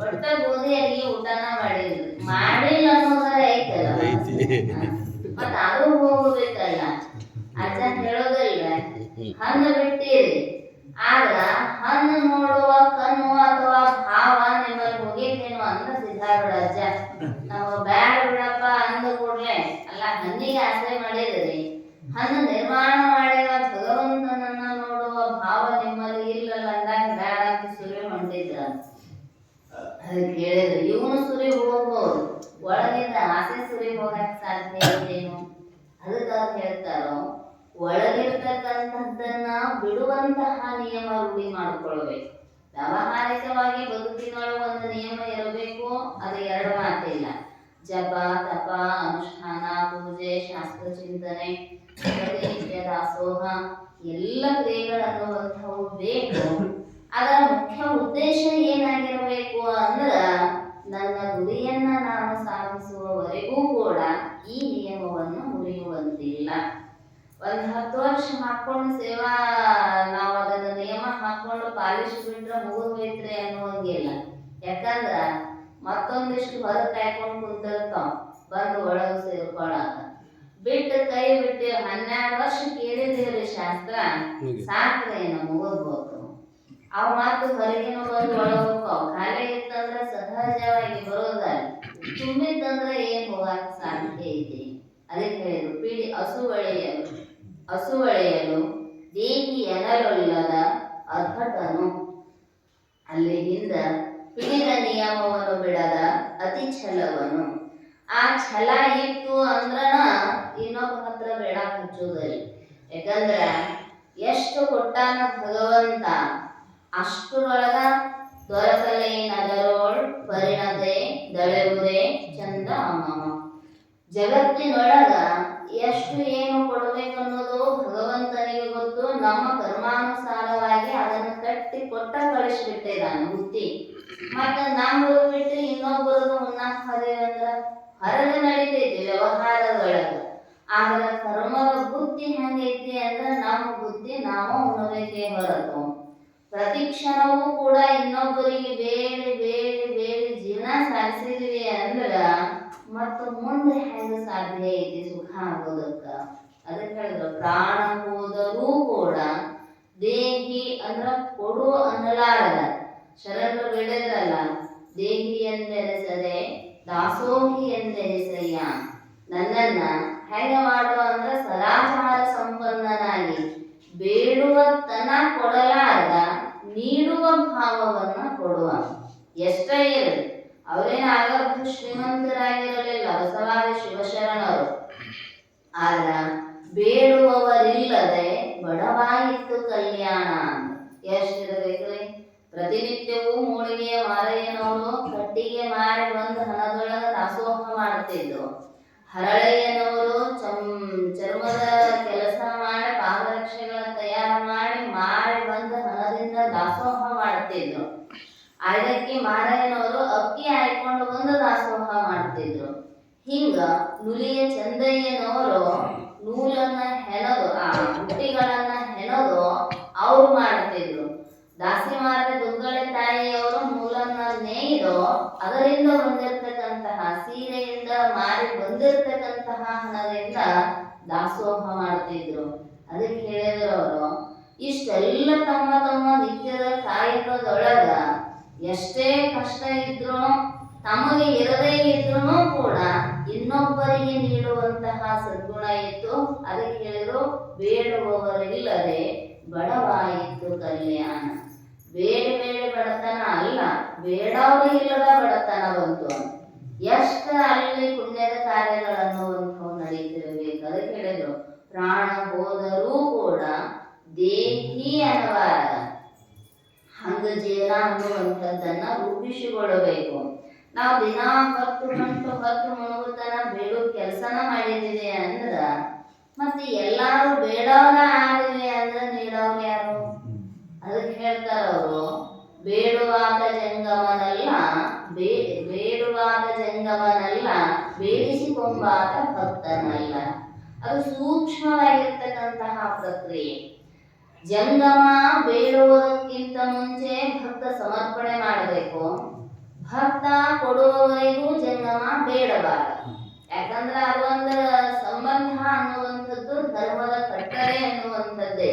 ಒಟ್ಟ ಗೋಧಿ ಅಡಿಗೆ ಊಟನ ಮಾಡಿಲ್ಲ ಅನ್ನೋದರ ಐತಲ್ಲ. ಮತ್ತ ಅದು ಹೋಗ್ಬೇಕಲ್ಲ. ಅಜ್ಜ ಹೇಳೋದಿಲ್ಲ, ಹಣ್ಣು ಬಿಟ್ಟಿರಿ ಆದ್ರ ಹಣ್ಣು ನೋಡುವ ಕಣ್ಣು ಅಥವಾ ಭಾವ ನಿಮ್ಮಲ್ಲಿ ಹೋಗೇತೇನೋ ಅಂತ ಸಿದ್ಧಾರೂಢ ಅಜ್ಜ. ನಾವು ಬ್ಯಾಡ ಬಿಡಪ್ಪ ಅಂದ ಕೂಡ್ಲೆ ಅಲ್ಲ, ಹಣ್ಣಿಗೆ ಆಸೆ ಮಾಡಿದ್ರಿ, ಹಣ್ಣು ನಿರ್ಮಾಣ ಮಾಡಿದ ಭಗವಂತನನ್ನ ನೋಡುವ ಭಾವ ನಿಮ್ಮಲ್ಲಿ ಇಲ್ಲಲ್ಲ ಅಂದಾಗ ಬ್ಯಾಡ ಅಂತ ಸುರಿ ಹೊಂಟಿದ್ರ. ಅದಕ್ಕೆ ಹೇಳಿದ್ರು, ಇವನು ಸುರಿ ಹೋಗ್ಬೋದು, ಒಳಗಿಂದ ಆಸೆ ಸುರಿ ಹೋಗಕ್ ಸಾಧ್ಯ ಇದೇನು? ಅದಕ್ಕೆ ಅವ್ರು ಹೇಳ್ತಾರೋ, ಒಳಗಿರ್ತಕ್ಕಂಥದ್ದನ್ನ ಬಿಡುವಂತಹ ನಿಯಮ ರೂಢಿ ಮಾಡ್ಕೊಳ್ಬೇಕು. ವ್ಯಾವಹಾರಿಕವಾಗಿ ಬದುಕಿನೊಳಗೆ ಒಂದು ನಿಯಮ ಇರಬೇಕು, ಅದು ಎರಡು ಮಾತಿಲ್ಲ. ಜಪ ತಪ ಅನುಷ್ಠಾನ ಪೂಜೆ ಶಾಸ್ತ್ರ ಚಿಂತನೆ ದಾಸೋಹ ಎಲ್ಲ ಕ್ರಿಯೆಗಳನ್ನುವಂಥವು ಬೇಕು. ಅದರ ಮುಖ್ಯ ಉದ್ದೇಶ ಏನಾಗಿರಬೇಕು ಅಂದ್ರ ನನ್ನ ಗುರಿಯನ್ನ ನಾನು ಸಾಧಿಸುವವರೆಗೂ ಕೂಡ ಈ ನಿಯಮವನ್ನು ಮುರಿಯುವಂತಿಲ್ಲ. ಒಂದು 10 ವರ್ಷ ಹಾಕೊಂಡು ಸೇವಾ ನಾವು ಅದನ್ನ ನಿಯಮ ಹಾಕೊಂಡು ಪಾಲಿಸಿಬಿಟ್ರೆ ಮುಗಿದೋಯ್ತ್ರಿ ಅನ್ನುವಂಗಿಲ್ಲ. ಯಾಕಂದ್ರ ಮತ್ತೊಂದಿಷ್ಟು ಹೊರಗೆ ಕಾಯ್ಕೊಂಡು ಕುಂತಿರ್ತಾವ ಬಂದು ಒಳಗೆ ಸೇರ್ಕೊಳಕ. ಬಿಟ್ಟು ಕೈ ಬಿಟ್ಟು 12 ವರ್ಷ ಕೇಳಿದೇವ್ರಿ ಶಾಸ್ತ್ರ, ಸಾಕ್ರಿ ಏನು ಮುಗಿದ್ಬೋದು. ಅವು ಮತ್ತು ಹೊರಗಿನ ಬಂದು ಒಳಗೆ ಹೋಗ್ತಾವ. ಖಾಲಿ ಇತ್ತಂದ್ರೆ ಸಹಜವಾಗಿ ಬರೋದಲ್ಲ, ತುಂಬಿತ್ತಂದ್ರೆ ಏನ್ ಹೋಗಕ್ ಸಾಧ್ಯ ಐತಿ. ಅದಕ್ಕೆ ಹೇಳಿದ್ರು, ಪಿಡಿ ಹಸುವಳೆಯಲು ದೇಹಿ ಎನಲೊಲ್ಲದ ಅರ್ಹಟನು. ಅಲ್ಲಿಂದ ಪಿಡಿದ ನಿಯಮವನ್ನು ಬಿಡದ ಅತಿ ಛಲವನು. ಆ ಛಲ ಇತ್ತು ಅಂದ್ರನ ಇನ್ನೊಬ್ಬ ಹತ್ರ ಬೇಡ ಹಚ್ಚುವುದಿಲ್ಲ. ಯಾಕಂದ್ರ ಎಷ್ಟು ಕೊಟ್ಟಾನ ಭಗವಂತ ಅಷ್ಟರೊಳಗ ದೊರಕಲೇನದರೋಳ್ ಪರಿಣತೆ ದಳೆವುದೇ ಚಂದ ಅಮ್ಮಮ್ಮ. ಜಗತ್ತಿನೊಳಗ ಎಷ್ಟು ಏನು ಕೊಡಬೇಕನ್ನೋದು ಭಗವಂತನಿಗೆ ಗೊತ್ತು. ನಮ್ಮ ಕರ್ಮಾನುಸಾರವಾಗಿ ಅದನ್ನು ಕಟ್ಟಿ ಕೊಟ್ಟ ಕಳಿಸ್ಬಿಟ್ಟಿದ್ದಾನೆ ಬುದ್ಧಿ. ಮತ್ತೆ ನಮ್ಮದು ಬಿಟ್ಟು ಇನ್ನೊಬ್ಬರದು ಉಣ್ಣಾಕ್ ಹೋದೇವಂದ್ರ ಹೊರಗೆ ನಡೀತೈತಿ ವ್ಯವಹಾರದೊಳಗ. ಆದ್ರ ಕರ್ಮದ ಬುದ್ಧಿ ಹೆಂಗೈತಿ ಅಂದ್ರೆ ನಮ್ಮ ಬುದ್ಧಿ ನಾವು ಉಣಬೇಕೇ ಹೊರತು ಪ್ರತಿ ಕ್ಷಣವೂ ಕೂಡ ಇನ್ನೊಬ್ಬರಿಗೆ ಬೇಡಿ ಬೇಡಿ ಬೇಡಿ ಜೀವನ ಸಾಗಿಸಿದ್ವಿ ಅಂದ್ರ ಮತ್ತು ಮುಂದೆ ಹೆಂಗ ಸಾಧ್ಯ ಐತಿ ಸುಖ ಆಗೋದಕ್ಕ? ಅದಕ್ಕೆ ಹೇಳಿದ್ರು, ಪ್ರಾಣ ಹೋದರೂ ಕೂಡ ದೇಹಿ ಅಂದ್ರ ಕೊಡು ಅನ್ನಲಾರದ. ಶರಣರು ಹೇಳಿದ್ರಲ್ಲ, ದೇಹಿ ಎಂದೆನಿಸದೆ ದಾಸೋಹಿ ಎಂದೆನಿಸಯ್ಯ. ನನ್ನನ್ನ ಹೆಂಗ ಮಾಡುವ ಅಂದ್ರ ಸದಾಚಾರ ಸಂಪನ್ನನಾಗಿ ಬೇಡುವ ತನ ಕೊಡಲಾರದ ನೀಡುವ ಭಾವವನ್ನ ಕೊಡುವ. ಎಷ್ಟೇ ಇರಲಿ. ಅವರೇನು ಆಗರ್ಭ ಶ್ರೀಮಂತರಾಗಿರಲಿಲ್ಲ ಬಸವಾದಿ ಶಿವಶರಣರು. ಆಗ ಬೇಡುವವರಿಲ್ಲದೆ ಬಡವಾಯಿತು ಕಲ್ಯಾಣ ಅಂತ ಎಷ್ಟಿರಬೇಕ್ರಿ. ಪ್ರತಿನಿತ್ಯವೂ ಮೂಳಿಗೆಯ ಮಾರಯ್ಯನವರು ಕಟ್ಟಿಗೆ ಮಾರಿ ಬಂದು ಹಣದೊಳಗ ದಾಸೋಹ ಮಾಡ್ತಿದ್ರು. ಹರಳಯ್ಯನವರು ಚರ್ಮದ ಕೆಲಸ ಮಾಡಿ ಪಾದರಕ್ಷೆಗಳ ತಯಾರು ಮಾರಿ ಬಂದು ಹಣದಿಂದ ದಾಸೋಹ ಮಾಡ್ತಿದ್ರು. ಅದಕ್ಕೆ ಮಾರಯ್ಯನವರು ಅಕ್ಕಿ ಹಾಯ್ಕೊಂಡು ಬಂದು ದಾಸೋಹ ಮಾಡ್ತಿದ್ರು. ಹಿಂಗ ನುಲಿಯ ಚಂದಯ್ಯನವರು ನೂಲನ್ನ ಹೆಣದು ಬುಟ್ಟಿಗಳನ್ನ ಹೆಣದು ಅವ್ರು ಮಾಡ್ತಿದ್ರು. ದಾಸಿಮಾರ ದುಗ್ಗಳೆ ತಾಯಿಯವರು ನೂಲನ್ನ ನೇಯ್ದು ಅದರಿಂದ ಬಂದಿರತಕ್ಕಂತಹ ಸೀರೆಯಿಂದ ಮಾರಿ ಬಂದಿರತಕ್ಕಂತಹ ಹಣದಿಂದ ದಾಸೋಹ ಮಾಡ್ತಿದ್ರು. ಅದಕ್ಕೆ ಹೇಳಿದ್ರು ಅವರು, ಇಷ್ಟೆಲ್ಲ ತಮ್ಮ ತಮ್ಮ ನಿತ್ಯದ ಕಾಯಕದೊಳಗ ಎಷ್ಟೇ ಕಷ್ಟ ಇದ್ರು ತಮಗೆ ಇರದೇ ಇದ್ರೂ ಕೂಡ ಇನ್ನೊಬ್ಬರಿಗೆ ನೀಡುವಂತಹ ಸದ್ಗುಣ ಇತ್ತು. ಅದಕ್ಕೆ ಹೇಳಿದ್ರು ಬೇಡುವವರಿಲ್ಲದೆ ಬಡವಾಯಿತು ಕಲ್ಯಾಣ. ಬೇಡ ಬಡತನ ಅಲ್ಲ, ಬೇಡವರು ಇಲ್ಲದ ಬಡತನ ಬಂತು. ಎಷ್ಟು ಅಲ್ಲಿ ಪುಣ್ಯದ ಕಾರ್ಯಗಳನ್ನು ನಡೀತಿರಬೇಕು. ಅದಕ್ಕೆ ಹೇಳಿದ್ರು ಪ್ರಾಣ ಹೋದರೂ ಕೂಡ ದೇಹಿ ಅನ್ನಬಾರದ. ಹಂಗ ಜೀವನ ಅನ್ನುವಂಥದ್ದನ್ನ ರೂಪಿಸಿಕೊಳ್ಳಬೇಕು. ನಾವು ದಿನ 10 ಗಂಟು 10 ಮುಳುಗುತನ ಬೇಡೋ ಕೆಲಸನ ಮಾಡಿದ್ದೀವಿ ಅಂದ್ರ ಮತ್ತೆ ಎಲ್ಲಾರು ಬೇಡವರ ಆಗಿವೆ ಅಂದ್ರೆ ನೀಡವ್ರು ಯಾರು? ಅದಕ್ಕೆ ಹೇಳ್ತಾರ ಅವರು, ಬೇಡುವಾದ ಜಂಗಮನಲ್ಲ ಬೇಡಿಸಿಕೊಂಬಾದ ಭಕ್ತನಲ್ಲ. ಅದು ಸೂಕ್ಷ್ಮವಾಗಿರ್ತಕ್ಕಂತಹ ಪ್ರಕ್ರಿಯೆ. ಜಂಗಮ ಬೇಡುವುದಕ್ಕಿಂತ ಮುಂಚೆ ಭಕ್ತ ಸಮರ್ಪಣೆ ಮಾಡಬೇಕು. ಭಕ್ತ ಕೊಡುವವರೆಗೂ ಜಂಗಮ ಬೇಡಬಾರದು. ಯಾಕಂದ್ರೆ ಅದೊಂದು ಸಂಬಂಧ ಅನ್ನುವಂಥದ್ದು ಧರ್ಮದ ಕಟ್ಟಳೆ ಅನ್ನುವಂಥದ್ದೇ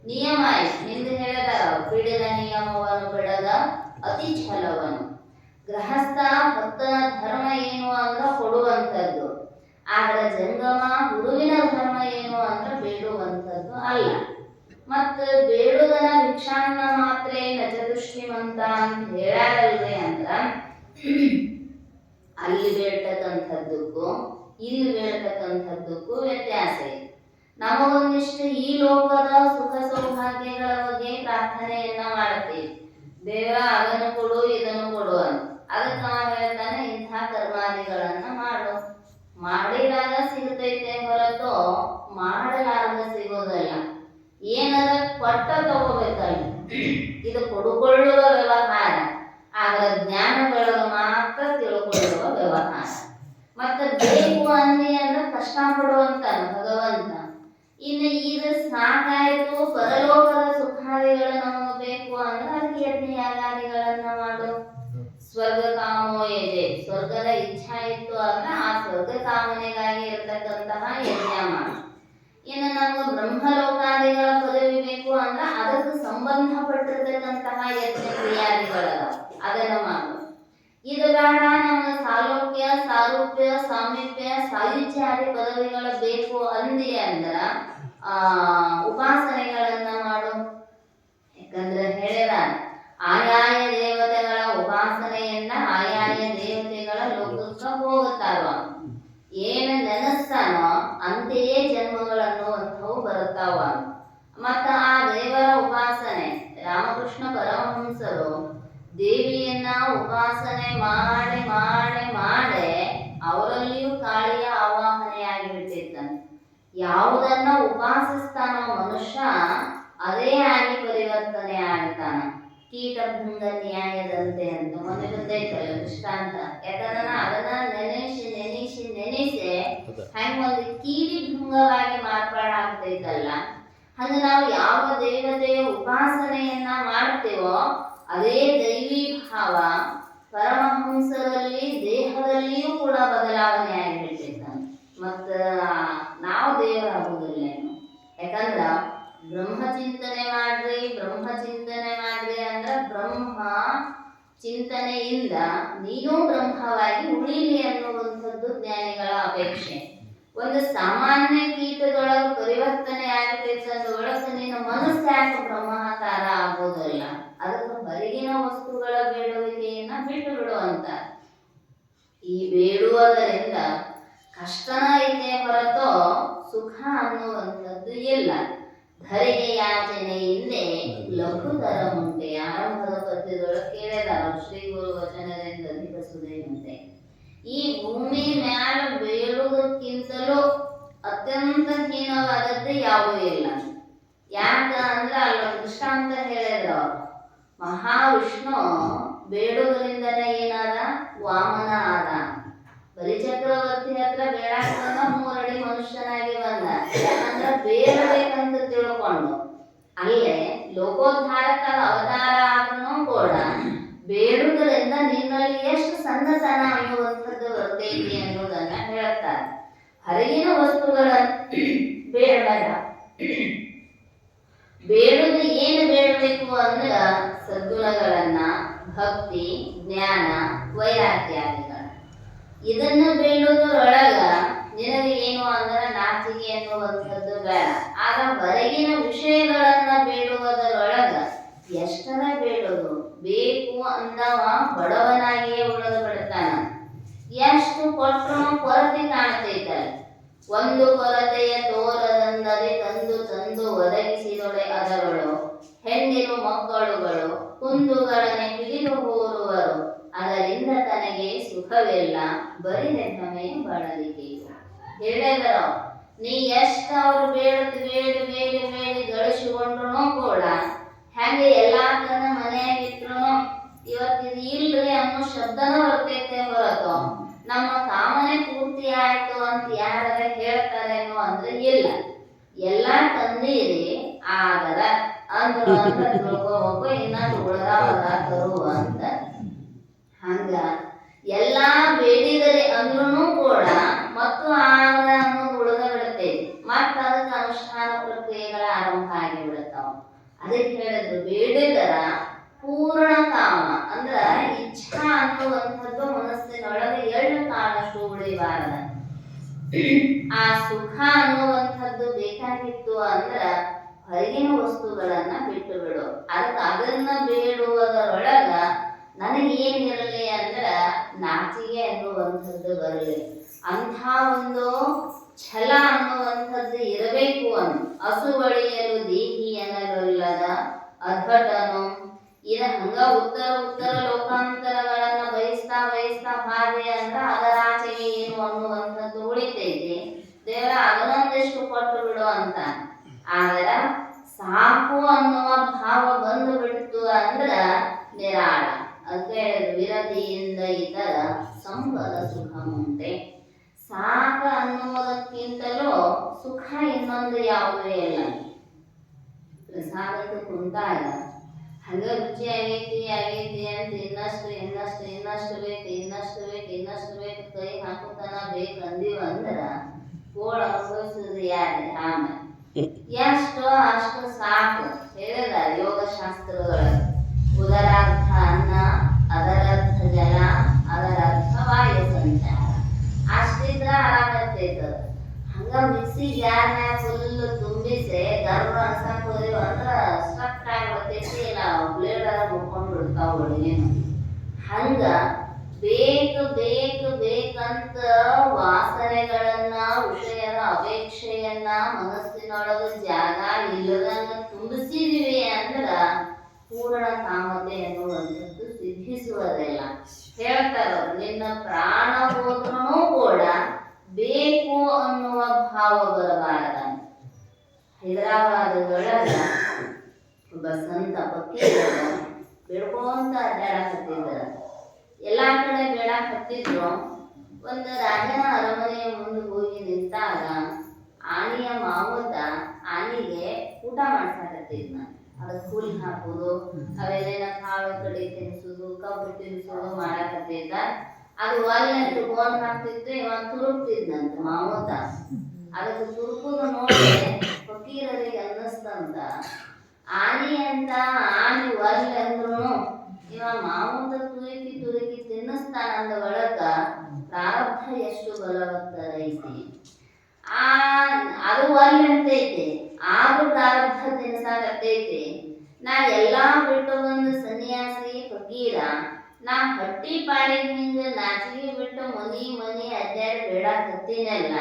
ನಿಯಮ. ಹಿಂದೆ ಹೇಳಿದ ಬಿಡದ ನಿಯಮವನ್ನು ಬಿಡದ ಅತಿ ಛಲವನು. ಗೃಹಸ್ಥ ಭಕ್ತನ ಧರ್ಮ ಏನು ಅಂದ್ರೆ ಕೊಡುವಂಥದ್ದು. ಆದ್ರೆ ಜಂಗಮ ಗುರುವಿನ ಧರ್ಮ ಏನು ಅಂದ್ರೆ ಬೇಡುವಂಥದ್ದು ಅಲ್ಲ. ಮತ್ತ ಬೇಡುದನ ಭಿಕ್ಷಾನ್ನ ಮಾತ್ರ ಚತುಷ್ಟಿಮಂತ ಅಂತ ಹೇಳಲ್ರಿ ಅಂದ್ರ ಅಲ್ಲಿ ಬೇಡ್ತಕ್ಕಂಥದ್ದಕ್ಕೂ ಇಲ್ಲಿ ಬೇಡ್ತಕ್ಕಂಥದ್ದಕ್ಕೂ ವ್ಯತ್ಯಾಸ ಇದೆ. ನಮಗೊಂದಿಷ್ಟು ಈ ಲೋಕದ ಸುಖ ಸೌಭಾಗ್ಯಗಳ ಬಗ್ಗೆ ಪ್ರಾರ್ಥನೆಯನ್ನ ಮಾಡ್ತೀವಿ. ದೇವರ ಅದನ್ನು ಕೊಡು ಇದನ್ನು ಕೊಡು ಅಂತ. ಅದಕ್ಕೆ ನಾವು ಹೇಳ್ತಾನೆ ಇಂಥ ಕರ್ಮಾದಿಗಳನ್ನ ಮಾಡು. ಮಾಡಿದಾಗ ಸಿಗುತ್ತೈತೆ ಹೊರತು ಮಾಡಲಾರ್ದ ಸಿಗೋದಲ್ಲ. ಏನದ ಕೊಟ್ಟ ತಗೋಬೇಕಲ್ಲ. ಇದು ಕೊಡುಕೊಳ್ಳುವ ವ್ಯವಹಾರ. ಆಗ ಜ್ಞಾನದೊಳಗ ಮಾತ್ರ ತಿಳ್ಕೊಳ್ಳುವ ವ್ಯವಹಾರ. ಮತ್ತೆ ಬೇಕು ಅಂದಿ ಅಂದ್ರೆ ಕಷ್ಟ ಪಡುವಂತ ಭಗವಂತ. ಇನ್ನು ಇದು ಸಾಕಾಯ್ತು ಪರಲೋಕದ ಸುಖಾದಿಗಳು ನಮಗೆ ಬೇಕು ಅಂದ್ರೆ ಅದಕ್ಕೆ ಯಜ್ಞ ಯಾಗಾದಿಗಳನ್ನ ಮಾಡು. ಸ್ವರ್ಗ ಕಾಮೋ ಯಜೆ, ಸ್ವರ್ಗದ ಇಚ್ಛಾ ಇತ್ತು ಅಂದ್ರೆ ಆ ಸ್ವರ್ಗ ಕಾಮನೆಗಾಗಿ ಇರತಕ್ಕಂತಹ ಯಜ್ಞ ಮಾಡು. ಇನ್ನು ನಮ್ಗೆ ಬ್ರಹ್ಮಲೋಕಾದಿಗಳ ಪದವಿ ಬೇಕು ಅಂದ್ರೆ ಅದಕ್ಕೆ ಸಂಬಂಧಪಟ್ಟಿರ್ತಕ್ಕಂತಹ ಯಜ್ಞ ಕ್ರಿಯಾದಿಗಳದ ಅದನ್ನ ಮಾಡು. ಇದು ಬೇಡ ನಮ್ಗೆ ಸಾಲೋಕ್ಯ ಸಾರೂಪ್ಯ ಸಾಮೀಪ್ಯ ಸಾಯುಜ್ಯಾದಿ ಪದವಿಗಳು ಬೇಕು ಅಂದಿ ಅಂದ್ರ ಉಪಾಸನೆಗಳನ್ನ ಮಾಡು. ಯಾಕಂದ್ರೆ ಹೇಳಿದ ಆಯಾಯ ದೇವತೆಗಳ ಉಪಾಸನೆಯನ್ನ ಆಯಾಯ ದೇವತೆಗಳ ಲೋಕಕ್ಕೆ ಹೋಗುತ್ತಾವ. ಏನು ನೆನೆಸ್ತಾನೋ ಅಂತೆಯೇ ಜನ್ಮಗಳನ್ನುವಂಥವು ಬರುತ್ತಾವ. ಮತ್ತ ಆ ದೇವರ ಉಪಾಸನೆ ರಾಮಕೃಷ್ಣ ಪರಮಹಂಸರು ದೇವಿಯನ್ನ ಉಪಾಸನೆ ಮಾಡಿ ಮಾಡಿ ಮಾಡಿ ಅವರಲ್ಲಿಯೂ ಕಾಳಿಯ ಆವಾಹನೆ ಆಗಿಬಿಟ್ಟಿರ್ತಾನೆ. ಯಾವುದನ್ನ ಉಪಾಸಿಸ್ತಾನೋ ಮನುಷ್ಯ ಅದೇ ಆಗಿ ಪರಿವರ್ತನೆ ಆಗ್ತಾನ. ಕೀಟಭಂಗ ನ್ಯಾಯದಂತೆ ಅಂತ ಮೊನ್ನೆ ಗೊತ್ತೈತಲ್ಲ ದೃಷ್ಟಾಂತ. ಯಾಕಂದ್ರೆ ಅದನ್ನ ನೆನೆಸಿ ನೆನೆಸಿ ನೆನೆಸಿ ಹಂಗ ಒಂದು ಕೀಡಿ ಭಂಗವಾಗಿ ಮಾರ್ಪಾಡಾಗ್ತೈತಲ್ಲ. ಹಂಗ ನಾವು ಯಾವ ದೇವತೆಯ ಉಪಾಸನೆಯನ್ನ ಮಾಡ್ತೇವೋ ಅದೇ ದೈವಿ ಭಾವ ಪರಮಹಂಸರಲ್ಲಿ ದೇಹದಲ್ಲಿಯೂ ಕೂಡ ಬದಲಾವಣೆ ಆಗಿಬಿಟ್ಟಿರ್ತಾನೆ. ಮತ್ತ ನಾವು ದೇವರಾಗುವುದಿಲ್ಲ. ಯಾಕಂದ್ರ ಬ್ರಹ್ಮ ಚಿಂತನೆ ಮಾಡ್ರಿ ಅಂದ್ರ ಬ್ರಹ್ಮ ಚಿಂತನೆಯಿಂದ ನೀನು ಬ್ರಹ್ಮವಾಗಿ ಉಳಿಲಿ ಅನ್ನುವಂಥದ್ದು ಜ್ಞಾನಿಗಳ ಅಪೇಕ್ಷೆ. ಒಂದು ಸಾಮಾನ್ಯ ಕೀಟದೊಳಗ ಪರಿವರ್ತನೆ ಆಗಬೇಕಂದ್ರೊಳಗೆ ನೀನು ಮನಸ್ಸು ಯಾಕೆ ಬ್ರಹ್ಮಾಕಾರ ಆಗೋದಿಲ್ಲ. ಅದಕ್ಕೆ ಹೊರಗಿನ ವಸ್ತುಗಳ ಬೇಡುವಿಕೆಯನ್ನ ಬೇಡುವುದರಿಂದ ಕಷ್ಟನ ಐತೆ ಹೊರತು ಸುಖ ಅನ್ನುವಂಥದ್ದು ಇಲ್ಲ. ಧರೆಗೆ ಯಾಚನೆ ಹಿಂದೆ ಲಘುತರ ಮುಂಟೆ. ಆರಂಭದ ಪದ್ಯದೊಳಗೆ ಕೇಳಿದಾರ ಶ್ರೀ ಗುರು ವಚನದಿಂದ ಅಧಿಕಸುದೇನಂತೆ. ಈ ಭೂಮಿ ಮ್ಯಾಲ ಬೇಡುವುದಕ್ಕಿಂತಲೂ ಅತ್ಯಂತ ಹೀನವಾದದ್ದು ಯಾವುದೂ ಇಲ್ಲ. ಯಾಕ ಅಂದ್ರ ಅಲ್ಲೊಂದು ದೃಷ್ಟಾಂತ ಹೇಳಿದ್ರ ಅವ್ರು. ಮಹಾವಿಷ್ಣು ಬೇಡುವುದರಿಂದನೇ ಏನಾದ? ವಾಮನ ಆದ. ಬಲಿಚಕ್ರವರ್ತಿ ಹತ್ರ ಬೇಡಾಕ 3 ಅಡಿ ಮನುಷ್ಯನಾಗಿ ಬಂದ. ಯಾಕಂದ್ರ ಬೇಡಬೇಕಂತ ತಿಳ್ಕೊಂಡು ಅಲ್ಲೇ ಲೋಕೋದ್ಧಾರಕ ಅವತಾರ ಆದ್ರೂ ಕೂಡ ಬೇಡುವುದರಿಂದ ನಿನ್ನಲ್ಲಿ ಎಷ್ಟು ಸಣ್ಣತನ ಅನ್ನುವಂಥದ್ದು ಬರ್ತೈತಿ ಅನ್ನೋದನ್ನ ಹೇಳ್ತಾರೆ. ಹೊರಗಿನ ವಸ್ತುಗಳನ್ನು ಬೇಡಬೇಡ. ಬೇಡುವುದು ಏನು ಬೇಡಬೇಕು ಅಂದ್ರ ಸದ್ಗುಣಗಳನ್ನ, ಭಕ್ತಿ, ಜ್ಞಾನ, ವೈರಾಗ್ಯಾದಿಗಳ. ಇದನ್ನ ಬೇಡುವುದರೊಳಗ ನಿನಗೆ ಏನು ಅಂದ್ರೆ ನಾಚಿಕೆ ಎನ್ನುವಂಥದ್ದು ಬೇಡ. ಆಗ ಹೊರಗಿನ ವಿಷಯಗಳನ್ನ ಬೇಡುವುದರೊಳಗ ಎಷ್ಟರ ಬೇಡೋದು ಬೇಕು ಅಂದವ ಬಡವನಾಗಿಯೇ ಉಳಿದು ಬಿಡ್ತಾನ. ಎಷ್ಟು ಕೊಟ್ಟರು ಕೊರತೆ ಕಾಣ್ತೈತಲ್ಲ. ಒಂದು ಕೊರತೆಯ ತೋರದಂದರೆ ತಂದು ತಂದು ಒದಗಿಸಿದೊಡೆ ಅದರೊಳು ಹೆಣ್ಣಿರು ಮಕ್ಕಳುಗಳು ಕುಂದುಗಳನೆ ಹಿಡಿದು ಹೋರುವರು. ಅದರಿಂದ ತನಗೆ ಸುಖವಿಲ್ಲ ಬರಿದೆಮ್ಮೆ ಬಳಲಿಕೆ. ಹೇಳಿದರು ನೀ ಎಷ್ಟು ಅವ್ರು ಬೇಡಿ ಬೇಡಿ ಬೇಡಿ ಬೇಡಿ ಗಳಿಸಿಕೊಂಡ್ರು ಕೂಡ ಹೆಂಗೆ ಎಲ್ಲಾ ತನ್ನ ಮನೆಯಾಗಿಟ್ರು ಇವತ್ತಿದು ಇಲ್ರಿ ಅನ್ನೋ ಶಬ್ದನ ಬರ್ತೈತೆ ಹೊರತು ನಮ್ಮ ಕಾಮನೆ ಪೂರ್ತಿ ಆಯ್ತು ಅಂತ ಯಾರ ಹೇಳ್ತಾರೇನೋ ಅಂದ್ರೆ ಇಲ್ಲ. ಎಲ್ಲಾ ತಂದೀರಿ ಆದರ ಅಂದ್ರು ಅಂತ ತಿಳ್ಕೋಬೇಕು. ಇನ್ನೊಂದು ಉಳಿದಾವದ ತರುವ ಅಂತ ಹಂಗ ಎಲ್ಲಾ ಬೇಡಿದರೆ ಅಂದ್ರೂ ಕೂಡ ಮತ್ತು ಆಗ ಅನ್ನೋದು ಉಳಿದ ಬಿಡುತ್ತೈತಿ. ಮತ್ತ ಅದಕ್ಕೆ ಅನುಷ್ಠಾನ ಪ್ರಕ್ರಿಯೆಗಳ ಆರಂಭ ಆಗಿ ಬಿಡುತ್ತಾವ. ಅದಕ್ಕೆ ಹೇಳಿದ್ರು ಬೇಡಿದರ ಪೂರ್ಣ ಕಾಮ ಅಂದ್ರ ಇಚ್ಛಾ ಅನ್ನುವಂಥದ್ದು ಮನಸ್ಸಿನೊಳಗೆ ಎಳ್ಳು ಕಾಲಷ್ಟು ಉಳಿಬಾರದ. ಆ ಸುಖ ಅನ್ನುವಂಥದ್ದು ಬೇಕಾಗಿತ್ತು ಅಂದ್ರ ಹೊರಗಿನ ವಸ್ತುಗಳನ್ನ ಬಿಟ್ಟು ಬಿಡು. ಅದನ್ನ ಬೇಡುವುದರೊಳಗ ನನಗೇನಿರಲಿ ಅಂದ್ರ ನಾಚಿಕೆ ಅನ್ನುವಂಥದ್ದು ಬರಲಿ. ಅಂಥ ಒಂದು ಛಲ ಅನ್ನುವಂಥದ್ದು ಇರಬೇಕು ಅಂತ. ಹಸುವಳಿಯಲು ದೇಹಿ ಅನ್ನಲೊಲ್ಲದ ಅಧ್ವಟನು ಇದ ಹಂಗ ಉತ್ತರ ಲೋಕಾಂತರಗಳನ್ನ ಬಯಸ್ತಾ ಬಯಸ್ತಾ ಹಾಗೆ ಅಂದ್ರ ಅದರಾಚೆಗೆ ಏನು ಅನ್ನುವಂಥದ್ದು ಉಳಿತೈತಿ. ದೇವರ ಅದನ್ನೊಂದಿಷ್ಟು ಕೊಟ್ಟು ಬಿಡು ಅಂತ. ಆದ್ರ ಸಾಕು ಅನ್ನುವ ಭಾವ ಬಂದು ಬಿಡ್ತು ಅಂದ್ರ ನಿರಾಳ. ಅದಕ್ಕೆ ವಿರತಿಯಿಂದ ಇತರ ಸಂಪದ ಸುಖ ಮುಂದೆ. ಸಾಕ ಅನ್ನುವುದಕ್ಕಿಂತಲೂ ಸುಖ ಇನ್ನೊಂದು ಯಾವುದೇ ಇಲ್ಲ. ಪ್ರಸಾದಕ್ಕೆ ಕುಂತಾಗ ಹಂಗ ರುಚಿ ಆಗೈತಿ ಆಗೈತಿ ಅಂತ ಇನ್ನಷ್ಟು ಇನ್ನಷ್ಟು ಇನ್ನಷ್ಟು ಬೇಕು ಇನ್ನಷ್ಟು ಬೇಕು ಇನ್ನಷ್ಟು ಬೇಕು ಕೈ ಹಾಕುತ್ತಾನ ಬೇಕು ಅಂದೀವ ಅಂದ್ರ ಗೋಳ ಅನುಭವಿಸುದು ಯಾರು? ಆಮೇಲೆ ಎಷ್ಟು ಅಷ್ಟು ಸಾಕು ಹೇಳಿದ ಯೋಗಶಾಸ್ತ್ರಗಳ. ಉದರಾರ್ಥ ಅನ್ನ, ಅದರರ್ಥ ಜಲ, ಅದರರ್ಥ ವಾಯು ಸಂಚಾರ. ಅಷ್ಟಿದ್ರ ಆರಾಮತ್ತೈತ. ಹಂಗ ಮಿಕ್ಸಿ ಜಾರ್ನ್ಯಾಗ ಫುಲ್ ತುಂಬಿಸಿ ಗರ್ಭ ಅನ್ಸಕ್ ಹೋದಿವ ಅಂದ್ರ ಸ್ಟ್ರಕ್ ಆಗ್ಬಿಡ್ತೈತಿ. ನಾವು ಬ್ಲೇಡರ ಮುಟ್ಕೊಂಡು ಬಿಡ್ತಾವ ಒಳಗೇನು. ಹಂಗ ಬೇಕು ಬೇಕು ಬೇಕಂತ ವಾಸನೆಗಳನ್ನ ವಿಷಯದ ಅಪೇಕ್ಷೆಯನ್ನ ಮನಸ್ಸಿನೊಳಗ ಜಾಗ ಇಲ್ಲದಂಗ ತುಂಬಿಸಿದೀವಿ ಅಂದ್ರ ಪೂರ್ಣ ಕಾಮತೆ ಎನ್ನುವಂಥದ್ದು ಸಿದ್ಧಿಸುವುದಿಲ್ಲ. ಹೇಳ್ತಾರ ನಿನ್ನ ಪ್ರಾಣ ಹೋದ್ರೂ ಕೂಡ ಬೇಕು ಅನ್ನುವ ಭಾವ ಬರಬಾರದ. ಹೈದರಾಬಾದೊಳಗ ಒಬ್ಬ ಸಂತ ಫಕೀರರು ಬೇಡ್ಕೊಂತ ಅಡ್ಡಾಡಕತ್ತಿದ್ರ. ಎಲ್ಲಾ ಕಡೆ ಬೇಡಾಕತ್ತಿದ್ರು. ಒಂದು ರಾಜನ ಅರಮನೆಯ ಮುಂದೆ ಹೋಗಿ ನಿಂತಾಗ ಆನೆಯ ಮಾವುತ ಆನೆಗೆ ಊಟ ಮಾಡ್ಸಾಕತ್ತಿದ್ನ. ಅದಕ್ಕೆ ಕೂಲಿ ಹಾಕುದು, ಅವೆಲ್ಲ ಕಾಳು ಕಡಿ ತಿನ್ಸುದು, ಕಬ್ಬು ತಿನ್ಸುದು ಮಾಡಾಕತ್ತಿದ್ದ. ಅದು ಒಳ್ಳೆ ಗೋನ್ ಹಾಕ್ತಿದ್ರೆ ಇವ ತುರುಕ್ತಿದ್ನಂತ ಮಾವುತ. ಅದಕ್ಕೆ ತುರುಕುದು ನೋಡಿ ಫಕೀರರಿಗೆ ಅನ್ನಿಸ್ತಂತ ಆನೆ ಅಂತ ಆನೆ ಒಲ್ಲೆ ಅಂದ್ರು ಇವ ಮಾವುತ ತುರುಕಿ ತುರುಕಿ ತಿನ್ನಿಸ್ತಾನಂದ ಒಳಗ ಪ್ರಾರಬ್ಧ ಎಷ್ಟು ಬಲವತ್ತರೈತಿ. ಅದು ಒಲ್ಲೆ ಅಂತೈತಿ, ಆದ್ರೂ ಪ್ರಾರಬ್ಧ ತಿನ್ಸಾಕತ್ತೈತಿ. ನಾ ಎಲ್ಲಾ ಬಿಟ್ಟು ಬಂದು ಸನ್ಯಾಸಿ ಫಕೀರ, ನಾ ಹಟ್ಟಿ ಪಾಡಿಗೆ ಹಿಂಗ ನಾಚಿಗೆ ಬಿಟ್ಟು ಮನಿ ಮನಿ ಬೇಡಕತ್ತೀನಲ್ಲ,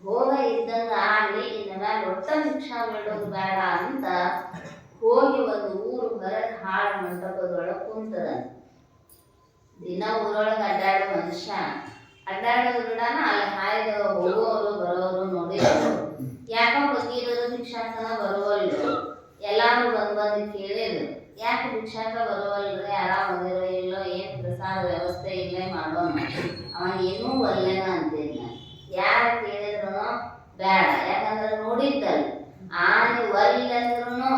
ಭೋಗ ಇದ್ದಂಗ ಆಗ್ಲಿ, ಇನ್ನ ಮ್ಯಾಲ ಒಟ್ಟ ಭಿಕ್ಷಾ ಬೇಡೋದು ಬೇಡ ಅಂತ ಹೋಗಿ ಒಂದು ಊರು ಹೊರಗೆ ಹಾಳು ಮಂಟಪದೊಳಗೆ ಕುಂತದ. ದಿನ ಊರೊಳಗೆ ಅಡ್ಡಾಡೋ ಮನುಷ್ಯ ಅಡ್ಡಾಡೋದು ಬಿಡಾನ ಅಲ್ಲಿ ಹಾಯ್ದ ಹೋಗೋರು ಬರೋರು ನೋಡಿದ್ರು. ಯಾಕೋ ಬಕೀರರು ಭಿಕ್ಷಾಟನ ಬರುವಲ್ರು. ಎಲ್ಲಾರು ಬಂದು ಕೇಳಿದ್ರು, ಯಾಕೆ ಭಿಕ್ಷಾಟ ಬರುವಲ್ರಿ, ಆರಾಮದಿರೋ ಇಲ್ಲೋ, ಏನ್ ಪ್ರಸಾದ ವ್ಯವಸ್ಥೆ ಇಲ್ಲೇ ಮಾಡೋಣ. ಅವ ಏನೂ ಒಲ್ಲೆನ ಅಂತಿದ್ನ. ಯಾರು ಕೇಳಿದ್ರು ಬೇಡ, ಯಾಕಂದ್ರೆ ನೋಡಿದ್ದಲ್ಲ ಆನೆ ಒಲ್ಲಂದ್ರೂ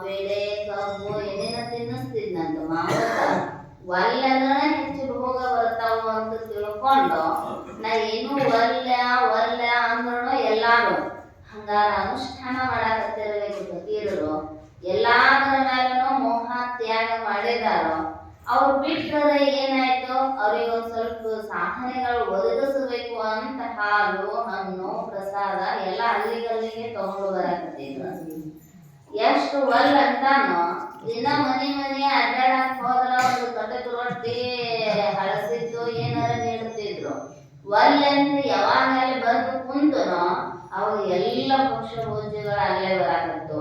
ಬೇಳೆ ಕಬ್ಬು ಏನೇನ ತಿನ್ನಿಸ್ತಿದ್ನಂತ ಮಾವತ್ತ. ಒಲ್ಲಂದ್ರೆ ಹೆಚ್ಚು ಭೋಗ ಬರ್ತಾವು ಅಂತ ತಿಳ್ಕೊಂಡು ನಾ ಏನು ಒಲ್ಲೆ ಅಂದ್ರೂ ಎಲ್ಲಾರು ಹಂಗಾರ ಅನುಷ್ಠಾನ ಮಾಡಾಕತ್ತಿರ್ಬೇಕು ಫಕೀರರು. ಎಲ್ಲಾದ್ರ ಮೇಲೂ ಮೋಹ ತ್ಯಾಗ ಮಾಡಿದಾರೋ ಅವ್ರು ಬಿಟ್ಟರೆ ಏನಾಯ್ತು, ಅವ್ರಿಗೊಂದು ಸ್ವಲ್ಪ ಸಾಧನೆಗಳು ಒದಗಿಸಬೇಕು ಅಂತ ಹಾಲು ಹಣ್ಣು ಪ್ರಸಾದ ಎಲ್ಲ ಅಲ್ಲಿಗಲ್ಲಿಗೆ ತಗೊಂಡು ಬರಾಕತ್ತಿದ್ರು. ಎಷ್ಟು ಒಲ್ ಅಂತಾನು ದಿನ ಮನೆ ಅಡ್ಡಾಡಕ್ ಹೋದ್ರ ಒಂದು ಕಟಕ್ ರೊಟ್ಟಿ ಹಳಸಿದ್ದು ಏನಾರ ನೀಡುತ್ತಿದ್ರು. ಒಲ್ಲೆಂದು ಯಾವಾಗಲೇ ಬಂದು ಕುಂತನೋ ಅವು ಎಲ್ಲ ಪಕ್ಷ ಭೋಜ್ಯಗಳು ಅಲ್ಲೇ ಬರಾಕತ್ತು.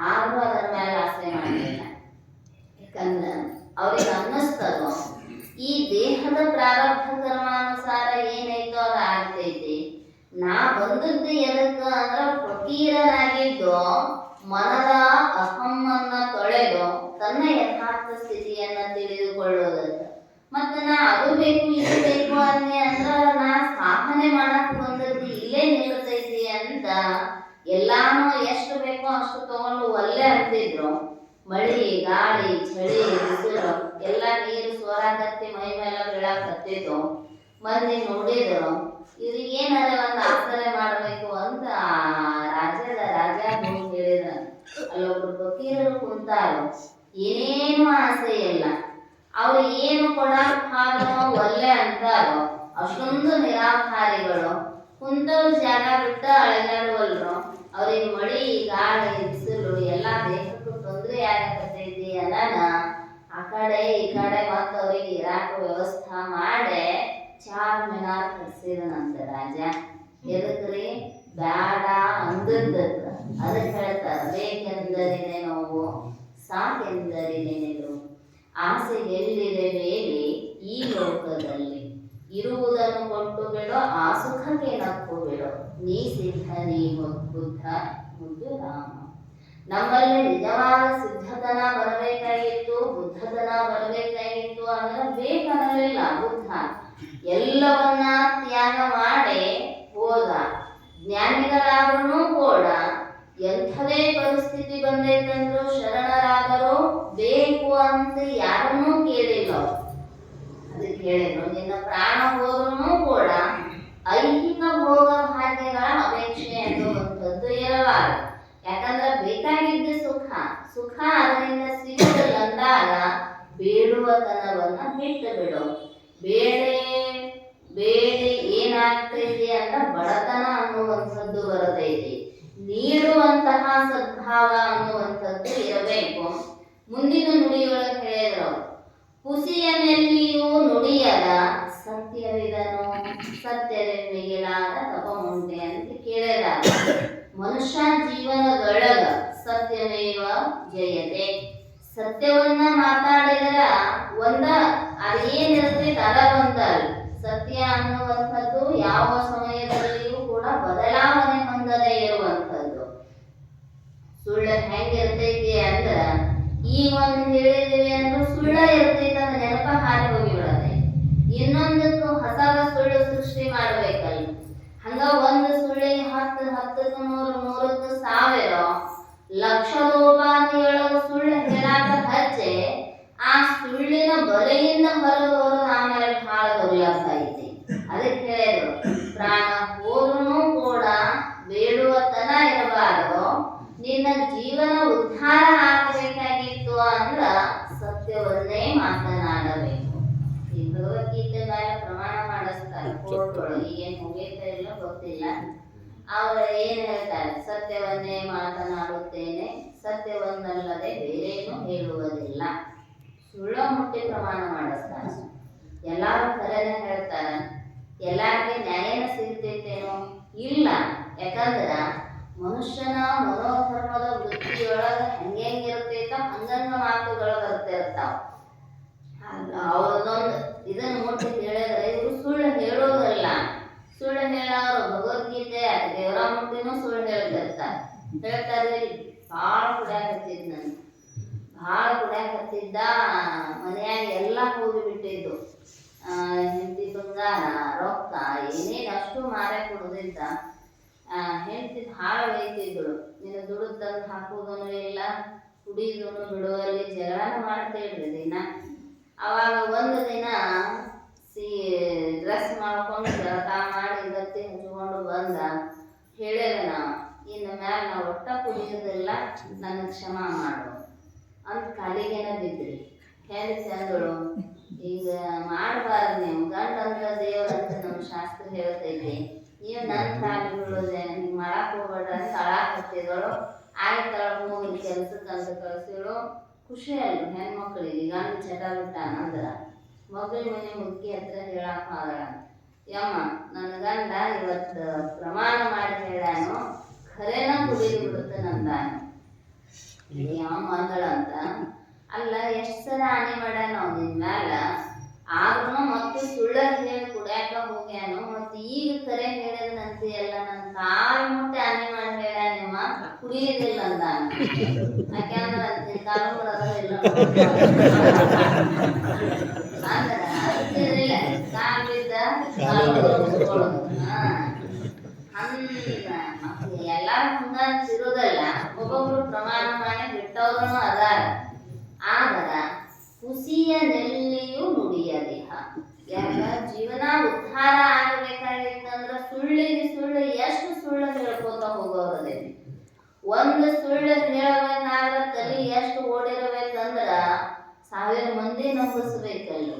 ಆದ್ರೂ ಅದರ ಮೇಲೆ ಆಸೆ ಮಾಡಲಿಲ್ಲ. ಯಾಕಂದ್ರೆ ಅವ್ರಿಗೆ ಅನ್ನಿಸ್ತದೋ ಈ ದೇಹದ ಪ್ರಾರಬ್ಧ ಕರ್ಮಾನುಸಾರ ಏನೈತೋ ಅದು ಆಗ್ತೈತಿ. ನಾ ಬಂದದ್ದು ಎದಕ್ಕ ಅಂದ್ರ ಫಕೀರನಾಗಿದ್ದು ಮನದ ಅಹಮ್ಮನ್ನ ತೊಳೆದು ತನ್ನ ಯಥಾರ್ಥ ಸ್ಥಿತಿಯನ್ನ ತಿಳಿದುಕೊಳ್ಳೋದಕ್ಕೆ. ಮತ್ತೆ ನಾ ಅದು ಬೇಕು ಇದು ಬೇಕು ಅಂದ್ರ ನಾ ಸಾಧನೆ ಮಾಡಕ್ ಬಂದದ್ದು ಇಲ್ಲೇ ನಿಲ್ಲತೈತಿ ಅಂತ ಎಲ್ಲಾನು ಎಷ್ಟು ಬೇಕೋ ಅಷ್ಟು ತಗೊಂಡು ಒಲ್ಲೆ ಅಂತಿದ್ರು. ಮಳಿ ಗಾಳಿ ಚಳಿ ಬಿಸಿಲು ಎಲ್ಲ ನೀರು ಸೋರಾಕತ್ತಿ ಮೈ ಮೇಲೆ ಬೀಳಾಕತ್ತಿತ್ತು. ಮಂದಿ ನೋಡಿದ್ರು, ಇವ್ರಿಗೆ ಏನಾರ ಒಂದು ಆಸರೆ ಮಾಡಬೇಕು ಅಂತ ರಾಜ ಹೇಳಿದ್ರ. ಅಲ್ಲೊಬ್ರು ಫಕೀರರು ಕುಂತಾರು, ಏನೇನು ಆಸೆ ಇಲ್ಲ. ಅವ್ರು ಏನು ಕೊಡಾಕ್ ಒಲ್ಲೆ ಅಂತಾರೋ ಅಷ್ಟೊಂದು ನಿರಾಧಾರಿಗಳು. ಕುಂತವ್ರ ಜಾಗ ಬಿಟ್ಟ ಅಳೆದಾಡುವಲ್ರು. ಅವ್ರಿಗೆ ಮಳಿ ಗಾಳಿ ಬಿಸಿಲು ಎಲ್ಲ ದೇಹಕ್ಕೂ ತೊಂದರೆ ಆಗತೈತಿ ಅದಾನ ಆ ಕಡೆ ಈ ಕಡೆ ಮತ್ತ ಅವ್ರಿಗೆ ಇರಾಕ ವ್ಯವಸ್ಥೆ ಮಾಡಿ ಚಾರ್ ಮಿನಾರ್ ಕಟ್ಸಿದನಂತ ರಾಜ. ಎದಕ್ರಿ? ಬ್ಯಾಡ ಅಂದದ್ದಕ್ಕ. ಅದಕ್ಕೆ ಹೇಳ್ತಾರ, ಬೇಕೆಂದರಿದೆ ನೋವು, ಸಾಕೆಂದರಿದೆ ನಿಲು, ಆಸೆಗೆಲ್ಲಿದೆ ಬೇಡಿ ಈ ಲೋಕದಲ್ಲಿ, ಇರುವುದನ್ನು ಕೊಟ್ಟು ಬಿಡೋ ಆ ಸುಖಕ್ಕೆ ನಕ್ಕು ಬಿಡೋ, ನೀ ಸಿದ್ಧ ನೀ ಬುದ್ಧ ಮುದ್ದು ರಾಮ. ನಮ್ಮಲ್ಲಿ ನಿಜವಾದ ಸಿದ್ಧತನ ಬರಬೇಕಾಗಿತ್ತು, ಬುದ್ಧತನ ಬರಬೇಕಾಗಿತ್ತು ಅಂದ್ರೆ ಬೇಕನ್ನಲಿಲ್ಲ. ಬುದ್ಧ ಎಲ್ಲವನ್ನ ತ್ಯಾಗ ಮಾಡಿ ಹೋದ. ಜ್ಞಾನಿಗಳಾದ್ರೂ ಕೂಡ ಎಂಥದೇ ಪರಿಸ್ಥಿತಿ ಬಂದೈತಂದ್ರು ಶರಣರಾದರೂ ಬೇಕು ಅಂತ ಯಾರನ್ನೂ ಕೇಳಿಲ್ಲ. ಅದಕ್ಕೆ ಹೇಳಿದ್ರು, ನಿನ್ನ ಪ್ರಾಣ ಹೋದ್ರೂ ಕೂಡ ಐಹಿಕ ಭೋಗ ಭಾಗ್ಯಗಳ ಅಪೇಕ್ಷೆ ಅನ್ನುವಂಥದ್ದು ಇರಬಾರದು. ಯಾಕಂದ್ರೆ ಬೇಕಾಗಿದ್ದ ಸುಖ ಅದರಿಂದ ಸಿಗಲಿಲ್ಲ ಅಂದಾಗ ಬೇಡುವತನವನ್ನ ಬಿಟ್ಟು ಬಿಡು. ಬೇಡಿ ಏನಾಗ್ತೈತಿ ಅಂದ್ರೆ ಬಡತನ ಅನ್ನುವಂಥದ್ದು ಬರತೈತಿ. ನೀಡುವಂತಹ ಸದ್ಭಾವ ಅನ್ನುವಂಥದ್ದು ಇರಬೇಕು. ಮುಂದಿನ ನುಡಿಯೊಳಗೆ ಹೇಳಿದ್ರು, ಹುಸಿಯನೆಲ್ಲಿಯೂ ನುಡಿಯದ ಸತ್ಯವಿದನು, ಸತ್ಯವೆಂಬಿಗಿಲಾದ ತಪಮುಂಟೆ ಅಂತ ಕೇಳಿದಾಗ ಮನುಷ್ಯ ಜೀವನದೊಳಗ ಸತ್ಯಮೇವ ಜಯತೆ. ಸತ್ಯವನ್ನ ಮಾತಾಡಿದರ ಅದೇನಿರ್ತೈತೆ ಅದ ಒಂದಲ್ಲ. ಸತ್ಯ ಅನ್ನುವಂಥದ್ದು ಯಾವ ಸಮಯದಲ್ಲಿಯೂ ಕೂಡ ಬದಲಾವಣೆ ಹೊಂದದೇ ಇರುವಂಥದ್ದು. ಸುಳ್ಳು ಹೆಂಗಿರ್ತೈತಿ ಅಂದ್ರ ಈಗ ಒಂದು ಹೇಳಿದಿವಿ ಅಂದ್ರೆ ಸುಳ್ಳ ಇರ್ತೈತೆ ಅಂದ್ರೆ ನೆನಪ ಹಾರಿ ಹೋಗಿ ಬಿಡತ್ತೆ. ಇನ್ನೊಂದಕ್ಕೂ ಹೊಸದ ಸುಳ್ಳು ಸೃಷ್ಟಿ ಮಾಡ್ಬೇಕಲ್ಲ. ಹಂಗ ಒಂದು ಸುಳ್ಳಿಗೆ 10, 10ಕ್ಕೆ 100, 100ಕ್ಕೆ 1000 ಲಕ್ಷದೋಪಾದಿಯೊಳಗ ಸುಳ್ಳು ಹೇಳಾಕ ಹಚ್ಚೆ ಆ ಸುಳ್ಳಿನ ಬಲೆಯಿಂದ ಹೊರಗೆ ಬರೋದು ಆಮೇಲೆ ಬಹಳ ದುರ್ಲಭ ಐತಿ. ಅದಕ್ಕೆ ಹೇಳಿದ್ರು, ಪ್ರಾಣ ಹೋದ್ರೂ ಕೂಡ ಬೇಡುವತನ ಇರಬಾರದು. ನಿನ್ನ ಜೀವನ ಉದ್ಧಾರ ಆಗಬೇಕಾಗಿತ್ತು ಅಂದ್ರ ಸತ್ಯವನ್ನೇ ಮಾತನಾಡಬೇಕು. ಈ ಭಗವದ್ಗೀತೆ ಮೇಲೆ ಪ್ರಮಾಣ ಮಾಡಿಸ್ತಾರೆ ಕೋರ್ಟ್ಗಳು. ಈಗೇನು ಮುಗಿತಾ ಇಲ್ಲ ಗೊತ್ತಿಲ್ಲ. ಅವರು ಏನ್ ಹೇಳ್ತಾರೆ, ಸತ್ಯವನ್ನೇ ಮಾತನಾಡುತ್ತೇನೆ, ಸತ್ಯವನ್ನಲ್ಲದೆ ಬೇರೇನು ಹೇಳುವುದಿಲ್ಲ. ಸುಳ್ಳು ಮುಟ್ಟಿ ಪ್ರಮಾಣ ಮಾಡಿಸ್ತಾರೆ. ಎಲ್ಲಾರು ಖರೇನೆ ಹೇಳ್ತಾರ. ಎಲ್ಲಾರಿಗೆ ನ್ಯಾಯನ ಇಲ್ಲ. ಯಾಕಂದ್ರ ಮನುಷ್ಯನ ಮನೋಧರ್ಮದ ವೃತ್ತಿಯೊಳಗ ಹೆಂಗಿರ್ತೈತ ಹಂಗಂಗ ಮಾತುಗಳು ಬರ್ತಿರ್ತಾವ. ಅವ್ರದೊಂದು ಇದನ್ನ ಮುಟ್ಟಿ ಹೇಳಿದ್ರೆ ಇವರು ಸುಳ್ಳು ಹೇಳೋದಲ್ಲ. ಸುಳ್ಳು ಹೇಳೋರು ಭಗವದ್ಗೀತೆ ದೇವರ ಮುಟ್ಟಿನೂ ಸುಳ್ಳು ಹೇಳ್ತಾರೆ. ಭಾಳ ಕುಡ್ಯಾಕತ್ತಿದ್ ನಾನು, ಭಾಳ ಕುಡ್ಯಾಕತ್ತಿದ್ದ. ಮನ್ಯಾಗ ಎಲ್ಲ ಹೋಗಿ ಬಿಟ್ಟಿದ್ದು, ಹೆಂಡತಿ ಬಂಗಾರ ರೊಕ್ಕ ಏನೇನು ಅಷ್ಟು ಮಾರೇ ಕೊಡೋದಿದ್ದ. ಹೆಂಡತಿ ಭಾಳ ಬೈತಿದ್ದಳು, ನೀನು ದುಡ್ಡು ತಂದು ಹಾಕೋದೂ ಇಲ್ಲ, ಕುಡಿಯೋದೂ ಬಿಡುವಲ್ಲಿ ಜಗಳನ ಮಾಡ್ತೇಳ್ರಿ ದಿನ. ಅವಾಗ ಒಂದು ದಿನ ಡ್ರೆಸ್ ಮಾಡ್ಕೊಂಡು ಜಳಕ ಮಾಡಿ ಗತ್ತಿ ಹಚ್ಕೊಂಡು ಬಂದ. ಹೇಳಿದೆ ನಾವು, ಇನ್ನು ಮ್ಯಾಲ ನಾವು ಒಟ್ಟ ಕುಡಿಯೋದಿಲ್ಲ, ನನಗೆ ಕ್ಷಮಾ ಮಾಡು ಅಂತ ಕಾಲಿಗೇನ ಬಿದ್ರಿ. ಹೆಂಡತಿ ಅಂದಳು, ಈಗ ಮಾಡಬಾರ್ದು, ನೀವು ಗಂಡ ಅಂತ ದೇವ್ರಂತ ನಮ್ಮ ಶಾಸ್ತ್ರ ಹೇಳ್ತೈತಿ, ನೀವು ನನ್ನ ಕಾಲಿ ಬೀಳೋದೆ, ಹಿಂಗೆ ಮಾಡಕ್ಕೆ ಹೋಗ್ಬೇಡ್ರ ಅಂತ ಅಳಾಕ್ ಹತ್ತಿದಳು. ಆಯ್ತು ಹೋಗಿ ಕೆಲ್ಸಕ್ಕೆ ಅಂತ ಕಳಿಸಿಳು. ಖುಷಿ ಅಲ್ರಿ ಹೆಣ್ಮಕ್ಳಿಗೆ, ಗಂಡ ಚಟ ಬಿಟ್ಟಾನ ಅಂದ್ರ. ಮಗಳ ಮನೆ ಮುದುಕಿ ಹತ್ರ ಹೇಳಾಕ ಆದಳ, ಯಮ್ಮ ನನ್ನ ಗಂಡ ಇವತ್ತು ಪ್ರಮಾಣ ಮಾಡಿ ಹೇಳ್ಯಾನು, ಖರೇನ ಕುಡಿದು ಬಿಡುತ್ತೇನಂದಾನು. ಯಾವ ಅಂದಳಂತ, ಅಲ್ಲ ಎಷ್ಟು ಸಲ ಹಾನಿ ಮಾಡ್ಯಾನ ನಿನ್ ಮ್ಯಾಲ, ಆದ್ರೂ ಮತ್ತೆ ಸುಳ್ಳ ಹೇಳಿ ಕುಡ್ಯಾಕ ಹೋಗ್ಯಾನು, ಮತ್ತೆ ಈಗ ಕರೆ ಹೇಳಿದನಂತೆ ಎಲ್ಲ ನನ್ನ ಕಾಲು ಮುಟ್ಟೆ ಹಾನಿ ಮಾಡಿ ಹೇಳ್ಯಾನಿಮ್ಮ, ಕುಡಿಯೋದಿಲ್ಲ ಅಂದಾನ. ಯಾಕೆಂದ್ರೆ ಕಾಲು ಬರೋದಿಲ್ಲ ಅಂದ್ರ ಅದಕ್ಕಿರಲಿಲ್ಲ, ಕಾಲು ಬಿದ್ದ ಎಲ್ಲಾರು ಹಂಗಂತಿರೋದಲ್ಲ. ಒಬ್ಬೊಬ್ರು ಪ್ರಮಾಣ ಮಾಡಿ ಬಿಟ್ಟವ್ರು ಅದಾರ. ಆದ್ರ ಹುಸಿಯ ನೆಲ್ಲಿಯೂ ನುಡಿಯ ದೇಹ. ಯಾಕ ಜೀವನ ಉದ್ಧಾರ ಆಗಬೇಕಾಗಿತ್ತಂದ್ರ ಸುಳ್ಳಿಗೆ ಸುಳ್ಳು ಎಷ್ಟು ಸುಳ್ಳು ಹೇಳ್ಕೋತ ಹೋಗೋರದೆ. ಒಂದು ಸುಳ್ಳು ಹೇಳಬೇಕಾದ್ರೆ ತಲೆ ಎಷ್ಟು ಓಡಿರಬೇಕಂದ್ರ 1000 ಮಂದಿ ನಂಬಿಸ್ಬೇಕಲ್ಲಿ.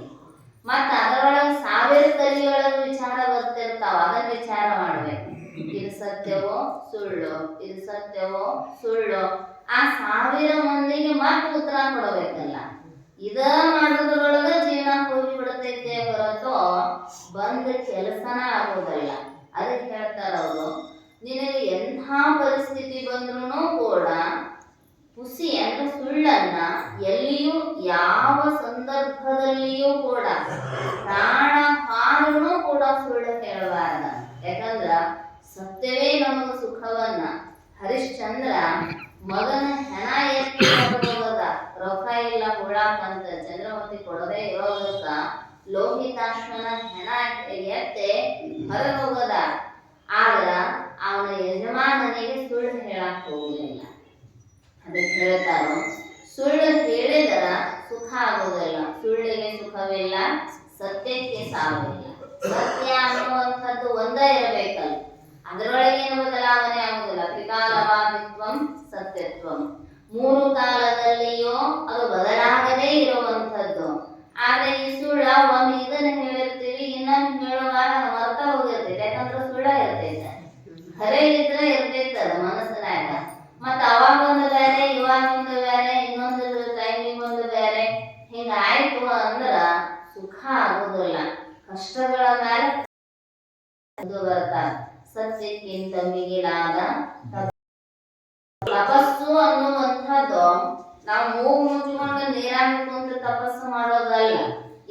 ಮತ್ತ ಅದರೊಳಗೆ 1000 ತಲೆಯೊಳಗೆ ವಿಚಾರ ಬರ್ತಿರ್ತಾವ, ಅದನ್ನ ವಿಚಾರ ಮಾಡ್ಬೇಕು. ಇದು ಸತ್ಯವೋ ಸುಳ್ಳು, ಇದು ಸತ್ಯವೋ ಸುಳ್ಳು, ಆ 1000 ಮಂದಿಗೆ ಮತ್ತೆ ಉತ್ತರ ಕೊಡಬೇಕಲ್ಲ. ಇದ ಮಾಡೋದ್ರೊಳಗ ಜೀವನ ಹೋಗಿ ಬಿಡ್ತೈತೆ ಹೊರತು ಬಂದ ಕೆಲಸನ ಆಗೋದಲ್ಲ. ಅದಕ್ಕೆ ಹೇಳ್ತಾರ ಅವರು, ನಿನಗೆ ಎಂಥ ಪರಿಸ್ಥಿತಿ ಬಂದ್ರೂ ಕೂಡ ಹುಸಿ ಅಂದ್ರೆ ಸುಳ್ಳನ್ನ ಎಲ್ಲಿಯೂ ಯಾವ ಸಂದರ್ಭದಲ್ಲಿಯೂ ಕೂಡ ಪ್ರಾಣ ಹಾರೂ ಕೂಡ ಸುಳ್ಳು ಹೇಳಬಾರ್ದ. ಯಾಕಂದ್ರ ಸತ್ಯವೇ ನಮಗ ಸುಖವನ್ನ. ಹರಿಶ್ಚಂದ್ರ ಮಗನ ಹೆಣ ಎತ್ತಿ ಹೋಗದ, ರೊಕ್ಕ ಇಲ್ಲ ಹುಳಾಕಂತ ಚಂದ್ರವತಿ ಕೊಡದೆ ಇರೋದಕ್ಕ ಲೋಹಿತಾಶ್ವನ ಹೆಣ ಎತ್ತೆ ಹೊರಗೆ ಹೋಗದ. ಆದ್ರ ಅವನ ಯಜಮಾನನಿಗೆ ಸುಳ್ಳು ಹೇಳಕ್ ಹೋಗಲಿಲ್ಲ. ಅದಕ್ಕೆ ಹೇಳ್ತಾರೋ, ಸುಳ್ಳು ಹೇಳಿದರ ಸುಖ ಆಗೋದಿಲ್ಲ, ಸುಳ್ಳಿಗೆ ಸುಖವಿಲ್ಲ, ಸತ್ಯಕ್ಕೆ ಸಾವಿಲ್ಲ. ಸತ್ಯ ಅನ್ನುವಂಥದ್ದು ಒಂದೇ ಇರಬೇಕಲ್ಲ, ಅದರೊಳಗೇನು ಬದಲಾವಣೆ ಆಗುದಿಲ್ಲ. ತ್ರಿಕಾಲವಾದಿತ್ವಂ ಸತ್ಯತ್ವಂ, 3 ಕಾಲದಲ್ಲಿಯೂ ಅದು ಬದಲಾಗದೇ ಇರುವಂಥದ್ದು. ಆದ್ರೆ ಈ ಸುಳ್ಳ ಒಂದು ಇದನ್ನ ಹೇಳಿರ್ತೀವಿ, ಇನ್ನೊಂದು ಹೇಳುವಾಗ ಮರ್ತ ಹೋಗಿರ್ತೈತೆ. ಯಾಕಂದ್ರೆ ಸುಳ್ಳ ಇರ್ತೈತೆ, ಖರೆ ಇದ್ರೆ ಇರ್ತೈತೆ ಅದು ಮನಸ್ಸಿನಾಗ. ಮತ್ತ ಅವಾಗ ಒಂದು ಬೇರೆ, ಇವಾಗ ಒಂದು ಬೇರೆ, ಇನ್ನೊಂದು ಟೈಮಿಗೆ ಒಂದು ಬೇರೆ, ಹಿಂಗ ಆಯ್ತು ಅಂದ್ರ ಸುಖ ಆಗುದಿಲ್ಲ. ಕಷ್ಟಗಳ ಮೇಲೆ ಬರ್ತಾರ. ಸತ್ಯಕ್ಕಿಂತ ಮಿಗಿಲಾದ ತಪಸ್ಸು ಅನ್ನುವಂಥದ್ದು ನಾವು ಮೂಗು ಮುಚ್ಚಿಕೊಂಡು ನೀರಾಗ ಕುಂತು ತಪಸ್ಸು ಮಾಡೋದಲ್ಲ.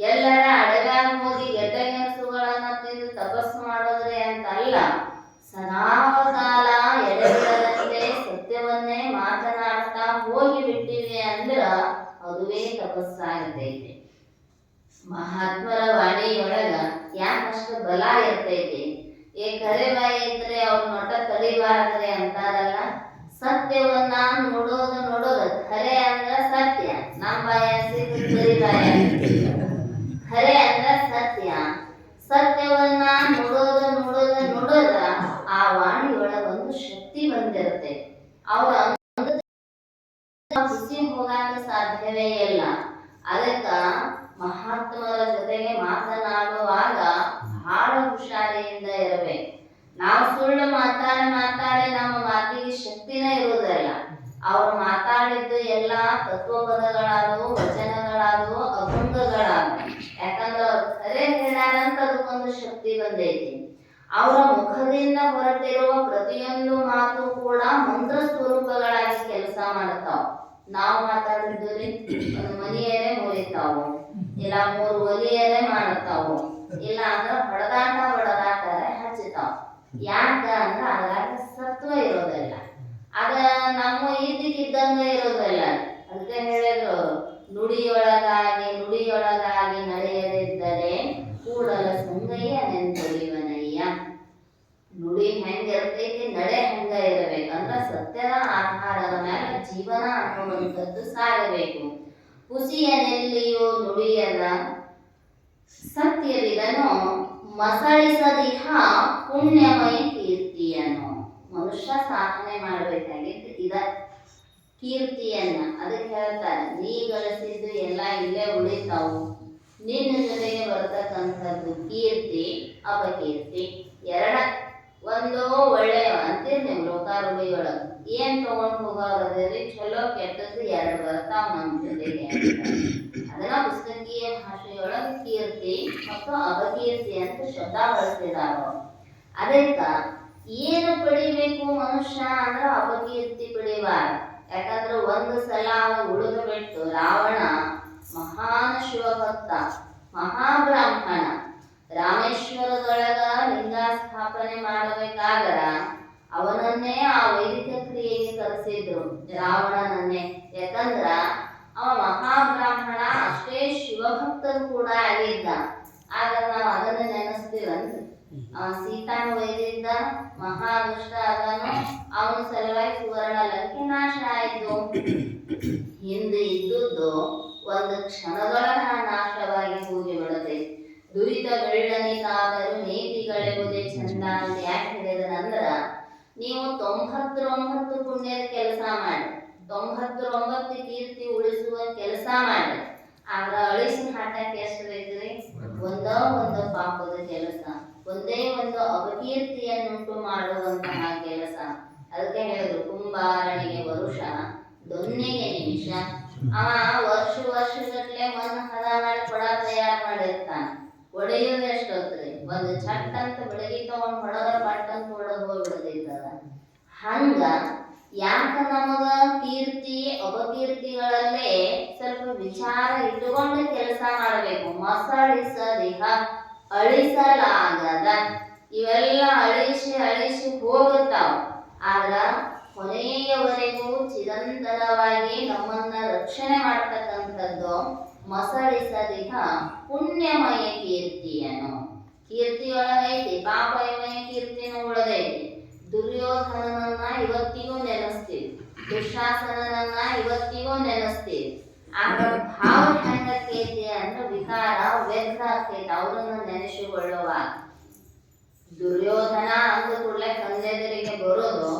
ಎಲ್ಲರ ಅಡವ್ಯಾಗ ಹೋಗಿ ಗೆಡ್ಡೆ ಗೆಣಸುಗಳನ್ನ ತಿಂದು ತಪಸ್ಸು ಮಾಡೋದ್ರೆ ಅಂತಲ್ಲ. ಸದಾಕಾಲ ಎಡೆಬಿಡದಂತೆ ಸತ್ಯವನ್ನೇ ಮಾತನಾಡ್ತಾ ಹೋಗಿ ಬಿಟ್ಟಿವೆ ಅಂದ್ರ ಅದುವೇ ತಪಸ್ಸಾಗತೈತಿ. ಮಹಾತ್ಮರ ವಾಣಿಯೊಳಗ ಯಾಕಷ್ಟು ಬಲ ಇರ್ತೈತಿ. ಕರೆ ಬಾಯಿ ಇದ್ರೆ ಅವ್ರ ಮಠ ಕಲಿಬಾರದ್ರೆ ಅಂತಾರಲ್ಲ. ಸತ್ಯವನ್ನ ನೋಡೋದು ಖರೆ ಅಂದ್ರ ಸತ್ಯ. ನಮ್ಮ ಬಾಯ ಕರಿ ಬಾಯ ಖರೆ ಅಂದ್ರ ಸತ್ಯ. ಸತ್ಯವನ್ನ ನೋಡೋದ ಆ ವಾಣಿಯೊಳಗ ಒಂದು ಶಕ್ತಿ ಬಂದಿರುತ್ತೆ. ಅವ್ರ ಖುಷಿ ಹೋಗಾಕ ಸಾಧ್ಯವೇ ಇಲ್ಲ. ಅದಕ್ಕ ಮಹಾತ್ಮರ ಜೊತೆಗೆ ಮಾತನಾಡುವಾಗ ಬಹಳ ಹುಷಾರಿಯಿಂದ ಇರಬೇಕು. ನಾವು ಸುಳ್ಳು ಮಾತಾಡಿ ನಮ್ಮ ಮಾತಿಗೆ ಶಕ್ತಿನೇ ಇರುವುದಲ್ಲ. ಅವ್ರು ಮಾತಾಡಿದ್ದು ಎಲ್ಲ ತತ್ವಪದಗಳಾದವು, ವಚನಗಳಾದವು, ಅಭಂಗಗಳಾದವು. ಯಾಕಂದ್ರೆ ಅವ್ರು ಖರೆ ಹೇಳ್ಯಾರಂತ ಅದಕ್ಕೊಂದು ಶಕ್ತಿ ಬಂದೈತಿ. ಅವರ ಮುಖದಿಂದ ಹೊರಟಿರುವ ಪ್ರತಿಯೊಂದು ಮಾತು ಕೂಡ ಮಂತ್ರ ಸ್ವರೂಪಗಳಾಗಿ ಕೆಲಸ ಮಾಡ್ತಾವ. ನಾವು ಮಾತಾಡಿದ್ರೆ ಒಂದು ಮನೆಯರೇ ಮುರಿತಾವು, ಇಲ್ಲ 3 ಒಲಿಯರೇ ಮಾಡ್ತಾವು, ಇಲ್ಲ ಅಂದ್ರೆ ಹೊಡೆದಾಟರೆ ಹಚ್ಚತಾವ. ಯಾಕ ಅಂದ್ರ ಅದ್ರಾಗ ಸತ್ವ ಇರೋದಿಲ್ಲ, ಅದ ನಮ್ಮ ಇದ್ದಕ್ಕಿದ್ದಂಗ ಇರೋದಿಲ್ಲ. ಅದಕ್ಕೆ ಹೇಳಿದ್ರು, ನುಡಿಯೊಳಗಾಗಿ ನಡೆಯದಿದ್ದರೆ ಕೂಡಲ ಸಂಗಯ್ಯ ನೆನ್ಪೊಲಿವನಯ್ಯ. ನುಡಿ ಹೆಂಗಿರ್ತೈತಿ, ನಡೆ ಹೆಂಗ ಇರಬೇಕಂದ್ರ ಸತ್ಯದ ಆಧಾರದ ಮೇಲೆ ಜೀವನ ಅನ್ನುವಂಥದ್ದು ಸಾಗಬೇಕು. ಕುಸಿಯನೆಲ್ಲಿಯೂ ನುಡಿಯದ ಸತ್ಯವಿದನು, ಮಸಳಿಸದಿಹ ಪುಣ್ಯಮಯ ಕೀರ್ತಿಯನ್ನು. ಮನುಷ್ಯ ಸಾಧನೆ ಮಾಡಬೇಕಾಗಿದ್ದು ಇದ ಕೀರ್ತಿಯನ್ನ. ಅದಕ್ಕೆ ಹೇಳ್ತಾರೆ, ನೀ ಗಳಿಸಿದ್ದು ಎಲ್ಲ ಇಲ್ಲೇ ಉಳಿತಾವು, ನಿನ್ನ ಜೊತೆಗೆ ಬರ್ತಕ್ಕಂಥದ್ದು ಕೀರ್ತಿ ಅಪಕೀರ್ತಿ ಎರಡ. ಒಂದು ಒಳ್ಳೆಯ ಅಂತೀರಿ ನೀವು ಲೋಕಾರೂಢಿಯೊಳಗ, ಏನ್ ತಗೊಂಡು ಹೋಗೋರದೇರಿ, ಚಲೋ ಕೆಟ್ಟದ್ದು 2 ಬರ್ತಾವ ನಮ್ಮ ಜೊತೆಗೆ. ಅದನ್ನ ಪುಸ್ತಕೀಯ ಭಾಷೆಯೊಳಗ ಕೀರ್ತಿ ಮತ್ತು ಅಪಕೀರ್ತಿ ಅಂತ ಶಬ್ದ ಬಳಸಿದಾರ. ಅದಕ್ಕ ಏನು ಪಡಿಬೇಕು ಮನುಷ್ಯ ಅಂದ್ರ ಅಪಕೀರ್ತಿ ಪಡಿಬಾರ. ಯಾಕಂದ್ರೆ ಒಂದು ಸಲ ಉಳಿದು ಬಿಟ್ಟು ರಾವಣ ಮಹಾನ್ ಶಿವಭಕ್ತ, ಮಹಾಬ್ರಾಹ್ಮಣ, ರಾಮೇಶ್ವರದೊಳಗ ಲಿಂಗ ಸ್ಥಾಪನೆ ಮಾಡಬೇಕಾದ್ರ ಅವನನ್ನೇ ಆ ವೈದಿಕ ಕ್ರಿಯೆಗೆ ಕರೆಸಿದ್ರು, ರಾವಣನನ್ನೇ. ಯಾಕಂದ್ರ ಅವ ಮಹಾಬ್ರಾಹ್ಮಣ, ಅಷ್ಟೇ ಶಿವಭಕ್ತರು ಕೂಡ ಆಗಿದ್ದ. ಆದ್ರೆ ನಾವು ಅದನ್ನ ನೆನೆಸ್ತೀವಂತ. ಸೀತಾನ ಒಯ್ದಿದ್ದ, ಮಹಾದುಷ್ಟ ಅದನ್ನು, ಅವನ ಸಲುವಾಗಿ ಸುವರ್ಣ ಲಂಕೆ ನಾಶ ಆಯ್ತು. ಹಿಂದೆ ಇದ್ದುದು ಒಂದು ಕ್ಷಣದೊಳಗ ನಾಶವಾಗಿ ಹೋಗಿ ಬಿಡದೆ. ದುರಿತ ಬೆಳ್ಳನಿಗಾದರೂ ನೀತಿಗಳೆಂಬುದೇ ಚಂದ ಅಂತ ಯಾಕೆ ಹೇಳಿದ್ರಂದ್ರ, ನೀವು 99 ಪುಣ್ಯದ ಕೆಲಸ ಮಾಡಿ, 99 ಕೀರ್ತಿ ಉಳಿಸುವ ಕೆಲಸ ಮಾಡಿ, ಆದ್ರ ಅಳಿಸಿ ಹಾಕಕ್ಕೆ ಎಷ್ಟು ಬೇಕ್ರಿ? ಒಂದು ಪಾಪದ ಕೆಲಸ, ಒಂದೇ ಒಂದು ಅಪಕೀರ್ತಿಯನ್ನುಂಟು ಮಾಡುವಂತಹ ಕೆಲಸ. ಅದಕ್ಕೆ ಹೇಳಿದ್ರು, ಕುಂಬಾರನಿಗೆ ವರುಷ ದೊನ್ನೆಗೆ ನಿಮಿಷ. ಅವ ವರ್ಷಗಟ್ಲೆ ಮಣ್ಣು ಹದ ಮಾಡಿ ಕೊಡ ತಯಾರು ಮಾಡಿರ್ತಾನ, ಒಡೆಯೋದು ಎಷ್ಟೊತ್ತರಿ? ಒಂದು ಚಟ್ ಅಂತ ಬೆಳಗ್ಗೆ ತಗೊಂಡು ಹೊಡೆದ ಪಟ್ ಅಂತ ಹೊಡೆದು ಹೋಗ್ಬಿಡ್ತೈತದ. ಹಂಗ ಯಾಕ ನಮಗ ಕೀರ್ತಿ ಅಪಕೀರ್ತಿಗಳಲ್ಲೇ ಸ್ವಲ್ಪ ವಿಚಾರ ಇಟ್ಟುಕೊಂಡು ಕೆಲಸ ಮಾಡಬೇಕು. ಮಸಳಿಸದಿಹ ಅಳಿಸಲಾಗದ. ಇವೆಲ್ಲ ಅಳಿಸಿ ಹೋಗುತ್ತಾವ, ಆದ್ರ ಕೊನೆಯವರೆಗೂ ಚಿರಂತನವಾಗಿ ನಮ್ಮನ್ನ ರಕ್ಷಣೆ ಮಾಡ್ತಕ್ಕಂಥದ್ದು ಮಸಳಿಸದಿಹ ಪುಣ್ಯಮಯ ಕೀರ್ತಿಯನ್ನು. ಕೀರ್ತಿಯೊಳಗೈತಿ ಪಾಪಮಯ ಕೀರ್ತಿನೂ ಉಳದೈತಿ. ದುರ್ಯೋಧನನನ್ನ ಇವತ್ತಿಗೂ ನೆನೆಸ್ತೀವಿ, ದುಶಾಸನನನ್ನ ಇವತ್ತಿಗೂ ನೆನೆಸ್ತೀವಿ. ಆಗ ಭಾವ ಹೆಂಗೈತಿ ಅಂದ್ರೆ ವಿಕಾರ ವ್ಯರ್ಥ ಆಗ್ತೈತಿ ಅವ್ರನ್ನ ನೆನೆಸಿಕೊಳ್ಳುವಾಗ. ದುರ್ಯೋಧನ ಅಂದ ಕೂಡಲೇ ಕಣ್ಣೆದುರಿಗೆ ಬರೋದು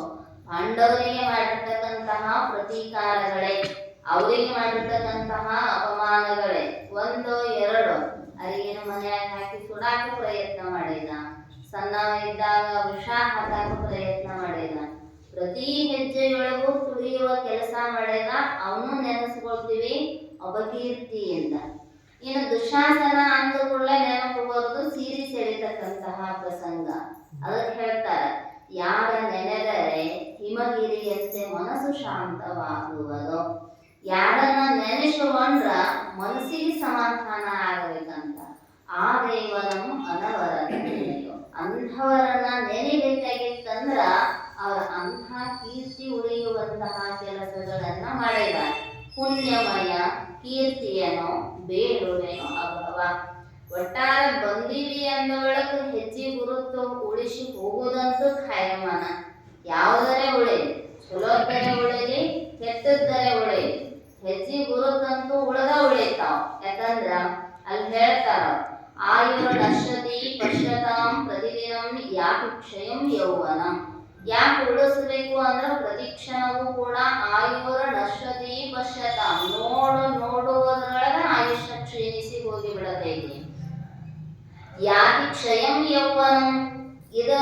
ಪಾಂಡವರಿಗೆ ಮಾಡಿರ್ತಕ್ಕಂತಹ ಪ್ರತೀಕಾರಗಳೇ, ಅವರಿಗೆ ಮಾಡಿರ್ತಕ್ಕಂತಹ ಅಪಮಾನಗಳೇ. 1 2 ಅರಿಗಿನ ಮನೆಯಾಗ ಹಾಕಿ ಸುಡಾಕ ಪ್ರಯತ್ನ ಮಾಡಿದ, ಸಣ್ಣ ಇದ್ದಾಗ ವಿಷ ಹಾಕಾಕ ಪ್ರಯತ್ನ ಮಾಡಿದ, ಪ್ರತಿ ಹೆಜ್ಜೆಯೊಳಗೂ ತುಳಿಯುವ ಕೆಲಸ ಮಾಡಿದ. ಅವನು ನೆನೆಸ್ಕೊಳ್ತೀವಿ ಅಪಕೀರ್ತಿಯಿಂದ. ಇನ್ನು ದುಶಾಸನ ಅಂದ ಕೂಡಲೇ ನೆನಪು ಬರೋದು ಸೀರಿ ಸೆಳಿತಕ್ಕಂತಹ ಪ್ರಸಂಗ. ಅದಕ್ಕೆ ಹೇಳ್ತಾರೆ, ಯಾರ ನೆನೆದರೆ ಹಿಮಗಿರಿಯಂತೆ ಮನಸ್ಸು ಶಾಂತವಾಗುವುದು. ಯಾರನ್ನ ನೆನೆಸಿಕೊಂಡ್ರ ಮನಸ್ಸಿಗೆ ಸಮಾಧಾನ ಆಗಬೇಕಂತ. ಆ ದೇವನನ್ನು ಅನವರತ ನೆನೆಯು. ಅಂಥವರನ್ನ ನೆನೆಬೇಕಾಗಿತ್ತಂದ್ರ ಅವರ ಅಂಥ ಕೀರ್ತಿ ಉಳಿಯುವಂತಹ ಕೆಲಸಗಳನ್ನ ಮಾಡಿದ್ದಾರೆ. ಪುಣ್ಯಮಯ ಕೀರ್ತಿಯನೋ ಬೇಡುವೆನೋ ಅಭವ. ಒಟ್ಟಾರೆ ಬಂದೀವಿ ಅಂದ ಒಳಗ ಹೆಜ್ಜೆ ಗುರುತು ಉಳಿಸಿ ಹೋಗುವುದಂತೂ ಖಾಯಮನ. ಯಾವುದರೇ ಉಳಿಲಿ, ಚಲೋದರೆ ಉಳಿಲಿ, ಕೆಟ್ಟದ್ದರೆ ಉಳಿಲಿ, ಹೆಜ್ಜೆ ಗುರುತಂತೂ ಉಳಿತಾವ. ಯಾಕಂದ್ರ ಅಲ್ಲಿ ಹೇಳ್ತಾರ, ಆಯುರ ನಶ್ಯತಿ ಪಶ್ಯತಾಂ ಪ್ರತಿದಿನಂ ಯಾಕೆ ಕ್ಷಯಂ ಯೌವನಂ. ಯಾಕೆ ಉಳಿಸ್ಬೇಕು ಅಂದ್ರ ಪ್ರತಿಕ್ಷಣವೂ ಕೂಡ ಆಯುರ ನಶ್ಯತಿ ಪಶ್ಯತಾಂ, ನೋಡುವುದರೊಳಗ ಆಯುಷ್ಯ ಕ್ಷೀಣಿಸಿ ಹೋಗಿ ಬಿಡತೈತಿ. ಯಾಕೆ ಕ್ಷಯಂ ಯೌವನಂ, ಇದ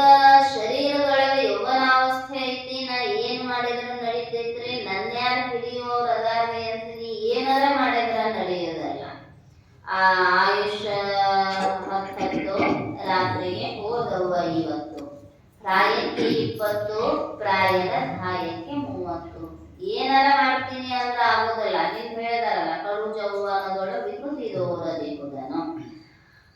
ಶರೀರದೊಳಗೆ ಯೌವನಾವಸ್ಥೆ ಐತಿ, ನಾ ಏನ್ ಮಾಡಿದ್ರು ನಡೀತೈತ್ರಿ, ನನ್ಯಾರು ಹಿಡಿಯೋರು ಅದಾರ್ರಿ ಅಂತ ನೀ ಏನಾರ ಮಾಡಿದ್ರ ನಡೆಯೋದಲ್ಲ. ಆ ಆಯುಷ್ಯ 10 ರಾತ್ರಿಗೆ ಹೋದವ್ವ ಇವತ್ತು. ಪ್ರಾಯಕ್ಕೆ 20 ಪ್ರಾಯದ ಧಾಯಕ್ಕೆ 30. ಏನಾರ ಮಾಡ್ತೀನಿ ಅಂದ್ರೆ ಆಗೋದಲ್ಲ. ನೀನ್ ಹೇಳಿದಾರಲ್ಲ, ಕಡು ಜೌವನದೊಳ ವಿಕೃತಿದೋರದಿಗುದನು.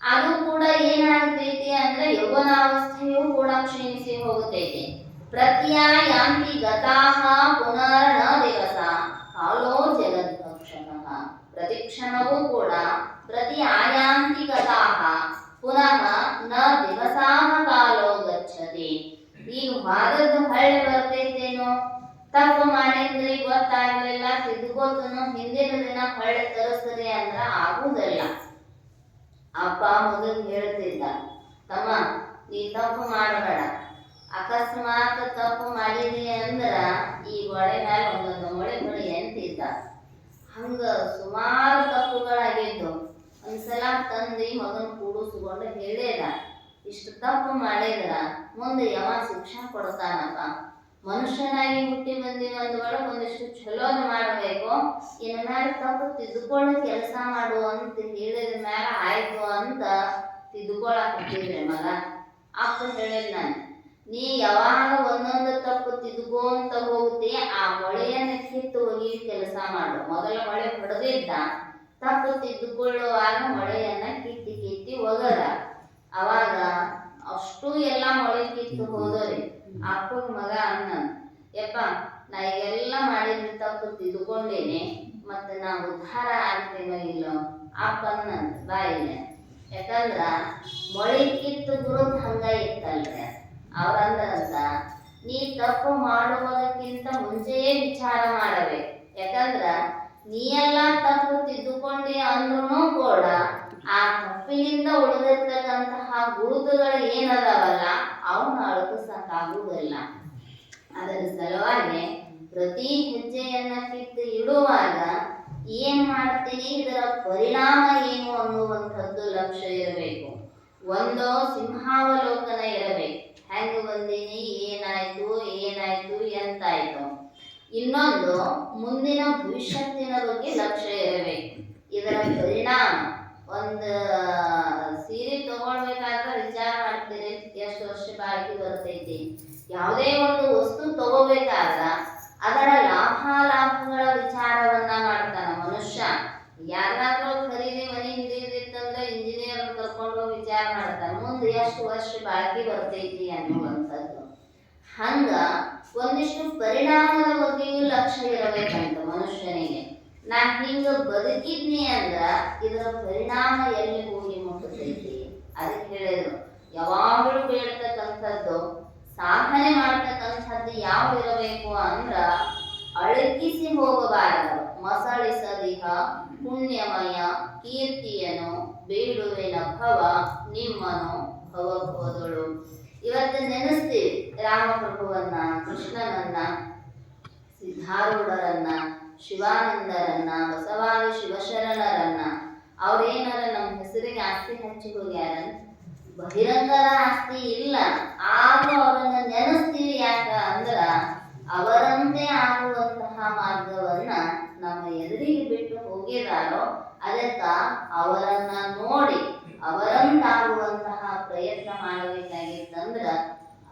ಅದು ಕೂಡ ಏನಾಗ್ತೈತಿ ಅಂದ್ರೆ ಯೌವನಾವಸ್ಥೆಯೂ ಕೂಡ ಕ್ಷೀಣಿಸಿ ಹೋಗುತ್ತೈತಿ. ಪ್ರತ್ಯಾಯಾಂತಿ ಗತಾಹ ಪುನರ್ನ ದಿವಸ ಕಾಲೋ ಜಗದ್ಭಕ್ಷಕಃ. ಪ್ರತಿಕ್ಷಣವೂ ಕೂಡ ಪ್ರತಿ ಆಯಾಂತಿ ಗತಾಹ ಪುನಃ ನ ದಿವಸಾಹ ಕಾಲೋ ಗಚ್ಚತಿ. ಈಗ ವಾದದ್ದು ಹಳ್ಳಿ ಬರ್ತೈತೇನೋ, ತಪ್ಪು ಮಾಡಿದ್ರಿ ಗೊತ್ತಾಗ್ಲಿಲ್ಲ, ತಿದ್ದುಕೋತನು ಹಿಂದಿನ ದಿನ ಹೊಳ್ಳಿ ತರಿಸ್ತದೆ ಅಂದ್ರ ಆಗುವುದಲ್ಲ. ಅಪ್ಪ ಮಗನ್ ಹೇಳ್ತಿದ್ದ, ತಮ್ಮ ನೀ ತಪ್ಪು ಮಾಡಬೇಡ, ಅಕಸ್ಮಾತ್ ತಪ್ಪು ಮಾಡಿದಿ ಅಂದ್ರ ಈ ಒಳೆ ಮೇಲೆ ಒಂದೊಂದು ಮೊಳೆ ಬಳಿ ಅಂತಿದ್ದ. ಹಂಗ ಸುಮಾರು ತಪ್ಪುಗಳಾಗಿದ್ದು ಒಂದ್ಸಲ ತಂದಿ ಮಗನ್ ಕೂಡಿಸ್ಕೊಂಡು ಹೇಳಿದ, ಇಷ್ಟು ತಪ್ಪು ಮಾಡಿದ್ರ ಮುಂದೆ ಯಮ ಶಿಕ್ಷೆ ಕೊಡ್ತಾನಪ್ಪ. ಮನುಷ್ಯನಾಗಿ ಹುಟ್ಟಿ ಬಂದಿನ ಒಂದಿಷ್ಟು ಚಲೋದ್ ಮಾಡಬೇಕು, ಇನ್ನು ಮೇಲೆ ತಪ್ಪು ತಿದ್ದುಕೊಳ್ಳೋ ಕೆಲಸ ಮಾಡು ಅಂತ ಹೇಳಿದ ಮ್ಯಾಲ ಆಯ್ತು ಅಂತ ತಿದ್ದುಕೊಳಕ್ ಹತ್ತಿದ್ರೆ ಮಗ. ಅಪ್ಪ ಹೇಳಿದ್ ನಾನು, ನೀ ಯಾವಾಗ ಒಂದೊಂದು ತಪ್ಪು ತಿದ್ದುಕೊಂತ ಹೋಗ್ತಿ ಆ ಮೊಳೆಯನ್ನ ಕಿತ್ತು ಒಗಿ ಕೆಲಸ ಮಾಡು. ಮೊದಲ ಮೊಳೆ ಹೊಡೆದಿದ್ದ, ತಪ್ಪು ತಿದ್ದುಕೊಳ್ಳುವಾಗ ಮೊಳೆಯನ್ನ ಕಿತ್ತಿ ಕಿತ್ತಿ ಒಗದ. ಅವಾಗ ಅಷ್ಟು ಎಲ್ಲ ಮೊಳೆ ಕಿತ್ತು ಹೋದರಿ. ಅಪ್ಪಗ ಮಗ ಅನ್ನ, ಯಪ್ಪ ನಾ ಈಗೆಲ್ಲ ಮಾಡಿದ್ರೆ ತಪ್ಪು ತಿದ್ದುಕೊಂಡೇನೆ, ಮತ್ತೆ ನಾ ಉದ್ಧಾರ ಆಗ್ತೇನೋ ಇಲ್ಲೋ. ಅಪ್ಪ ಅನ್ನಂತ ಬಾಯಿಲೆ, ಯಾಕಂದ್ರ ಮೊಳೆ ಕಿತ್ತು ಗುರುದ್ ಹಂಗ ಇತ್ತಲ್ರಿ. ಅವ್ರಂದ್ರಂತ, ನೀ ತಪ್ಪು ಮಾಡುವುದಕ್ಕಿಂತ ಮುಂಚೆಯೇ ವಿಚಾರ ಮಾಡಬೇಕು. ಯಾಕಂದ್ರ ನೀ ಎಲ್ಲ ತಪ್ಪು ತಿದ್ದುಕೊಂಡಿ ಅಂದ್ರೂ ಕೂಡ ಆ ತಪ್ಪಿನಿಂದ ಉಳಿದಿರ್ತಕ್ಕಂತಹ ಗುರುತುಗಳು ಏನದಾವಲ್ಲ ಅವನ್ನ ಅಳುಕಿಸಕ್ಕಾಗುವುದಿಲ್ಲ. ಅದರ ಸಲುವಾಗಿ ಪ್ರತಿ ಹೆಜ್ಜೆಯನ್ನ ಕಿತ್ತು ಇಡುವಾಗ ಏನ್ ಮಾಡ್ತೀನಿ, ಇದರ ಪರಿಣಾಮ ಏನು ಅನ್ನುವಂಥದ್ದು ಲಕ್ಷ್ಯ ಇರಬೇಕು. ಒಂದು ಸಿಂಹಾವಲೋಕನ ಇರಬೇಕು, ಹೆಂಗ ಬಂದೀನಿ, ಏನಾಯ್ತು ಎಂತಾಯ್ತು. ಇನ್ನೊಂದು ಮುಂದಿನ ಭವಿಷ್ಯತ್ತಿನ ಬಗ್ಗೆ ಲಕ್ಷ್ಯ ಇರಬೇಕು. ಇದರ ಪರಿಣಾಮ, ಒಂದು ಸೀರೆ ತಗೊಳ್ಬೇಕಾದ್ರೆ ವಿಚಾರ ಮಾಡ್ತೀರಿ ಎಷ್ಟು ವರ್ಷ ಬಾಕಿ ಬರ್ತೈತಿ. ಯಾವುದೇ ಒಂದು ವಸ್ತು ತಗೋಬೇಕಾದ್ರ ಅದರ ಲಾಭಾಲಾಭಗಳ ವಿಚಾರವನ್ನ ಮಾಡ್ತಾನ ಮನುಷ್ಯ. ಯಾರಾದ್ರೂ ಖರೀದಿ ಮನೆ ಹಿಡಿದಿತ್ತಂದ್ರೆ ಇಂಜಿನಿಯರ್ ಕರ್ಕೊಂಡು ವಿಚಾರ ಮಾಡ್ತಾನೆ, ಮುಂದೆ ಎಷ್ಟು ವರ್ಷ ಬಾಕಿ ಬರ್ತೈತಿ ಅನ್ನುವಂಥದ್ದು. ಹಂಗ ಒಂದಿಷ್ಟು ಪರಿಣಾಮದ ಬಗ್ಗೆಯೂ ಲಕ್ಷ್ಯ ಇರಬೇಕಂತ ಮನುಷ್ಯನಿಗೆ. ನಾ ಹಿಂಗ ಬದುಕಿದ್ನಿ ಅಂದ್ರ ಇದರ ಪರಿಣಾಮ ಎಲ್ಲಿ ಹೋಗಿ ಮುಟ್ಟತೈತಿ. ಅದಕ್ಕೆ ಹೇಳಿದ್ರು, ಯಾವಾಗಲೂ ಬೇಡ್ತಕ್ಕಂಥದ್ದು, ಸಾಧನೆ ಮಾಡ್ತಕ್ಕಂಥದ್ದು ಯಾವ ಇರಬೇಕು ಅಂದ್ರ ಅಳಕಿಸಿ ಹೋಗಬಾರದು. ಮಸಳಿಸದಿಹ ಪುಣ್ಯಮಯ ಕೀರ್ತಿಯನು ಬೇಡುವೆನ ಭವ ನಿಮ್ಮನು ಭವಬೋದಳು. ಇವತ್ತು ನೆನೆಸ್ತೀವಿ ರಾಮಪ್ರಭುವನ್ನ, ಕೃಷ್ಣನನ್ನ, ಸಿದ್ಧಾರೂಢರನ್ನ, ಶಿವಾನಂದರನ್ನ, ಬಸವಾದಿ ಶಿವಶರಣರನ್ನ. ಅವ್ರೇನಾರ ನಮ್ಮ ಹೆಸರಿಗೆ ಆಸ್ತಿ ಹಚ್ಚಿ ಹೋಗ್ಯಾರ, ಬಹಿರಂಗದ ಆಸ್ತಿ ಇಲ್ಲ, ಆದ್ರೂ ಅವರನ್ನ ನೆನೆಸ್ತೀವಿ. ಯಾಕ ಅಂದ್ರ ಅವರಂತೆ ಆಗುವಂತಹ ಮಾರ್ಗವನ್ನ ನಮ್ಮ ಎದುರಿಗೆ ಬಿಟ್ಟು ಹೋಗಿದಾರೋ, ಅದಕ್ಕ ಅವರನ್ನ ನೋಡಿ ಅವರಂತಾಗುವಂತಹ ಪ್ರಯತ್ನ ಮಾಡಬೇಕಾಗಿತ್ತಂದ್ರ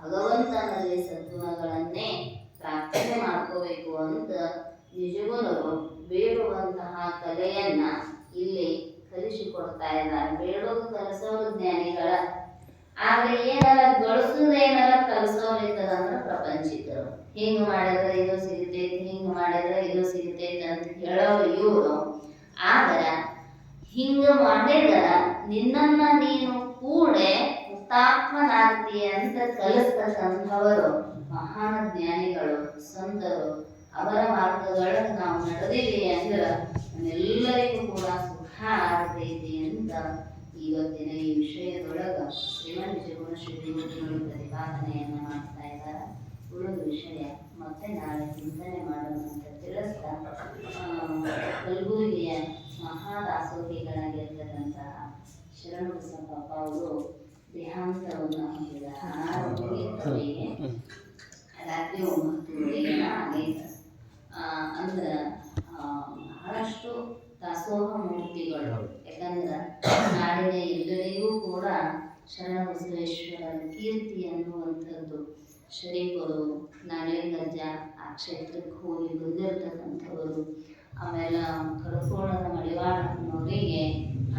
ಭಗವಂತನಲ್ಲಿ ಸದ್ಗುಣಗಳನ್ನೇ ಪ್ರಾರ್ಥನೆ ಮಾಡ್ಕೋಬೇಕು ಅಂತ ನಿಜಗುಣರು ಬೇಡುವಂತಹ ಕಲೆಯನ್ನ ಇಲ್ಲಿ ಕಲಿಸಿಕೊಡ್ತಾ ಇದ್ದಾರೆ. ಬೇಡೋದು ಕಲಿಸೋರು ಜ್ಞಾನಿಗಳ, ಆದ್ರೆ ಏನಾರ ಗಳಿಸೋದೇನಾರ ಕಲಿಸೋರಿದ್ದದ ಅಂದ್ರೆ ಪ್ರಪಂಚಿಕರು. ಹಿಂಗ್ ಮಾಡಿದ್ರೆ ಇದು ಸಿಗ್ತೈತಿ, ಹಿಂಗ್ ಮಾಡಿದ್ರೆ ಇದು ಸಿಗ್ತೈತಿ ಅಂತ ಹೇಳೋರು ಇವರು. ಆದ್ರ ಹಿಂಗ ಮಾಡಿದ್ರ ನಿನ್ನನ್ನ ನೀನು ಕೂಡೆ ಹುತಾತ್ಮನಾಗ್ತಿ ಅಂತ ಕಲಿಸ್ತಕ್ಕಂಥವರು ಮಹಾನ್ ಜ್ಞಾನಿಗಳು, ಸಂತರು. ಅವರ ಮಾರ್ಗದೊಳಗೆ ನಾವು ನಡೆದಿವಿ ಅಂದ್ರ ನಮ್ಮೆಲ್ಲರಿಗೂ ಕೂಡ ಸುಖ ಆಗ್ತೈತಿ ಅಂತ ಇವತ್ತಿನ ಈ ವಿಷಯದೊಳಗ ಶ್ರೀಮನ್ ಜೀವನ ಶ್ರೀಗಳು ಪ್ರತಿಪಾದನೆಯನ್ನ ಮಾಡ್ತಾ ಇದ್ದಾರೆ. ಉಳಿದ ವಿಷಯ ಮತ್ತೆ ನಾಳೆ ಚಿಂತನೆ ಮಾಡೋಣ ಅಂತ ತಿಳಿಸ್ತಾ, ಕಲಬುರಗಿಯ ಮಹಾದಾಸೋಹಿಗಳಾಗಿರ್ತಕ್ಕಂತಹ ಶರಣಬಸಪ್ಪ ಅವರು ದೇಹಾಂತವನ್ನು ಹೊಂದಿದ್ದಾರೆ. ರಾತ್ರಿ 9:30 ಆಗೈತೆ. ಅಂದ್ರೆ ಬಹಳಷ್ಟು ದಾಸೋಹ ಮೂರ್ತಿಗಳು. ಯಾಕಂದ್ರೆ ನಾಡಿನ ಎಲ್ಲರಿಗೂ ಕೂಡ ಶರಣಬಸವೇಶ್ವರ ಕೀರ್ತಿ ಅನ್ನುವಂಥದ್ದು ಶರೀಫರು ನಾಳೆಗಜ್ಜ ಆ ಕ್ಷೇತ್ರಕ್ಕೆ ಹೋಗಿ ಬಂದಿರ್ತಕ್ಕಂಥವರು, ಆಮೇಲೆ ಕಡಕೋಣದ ಮಡಿವಾಳನವರಿಗೆ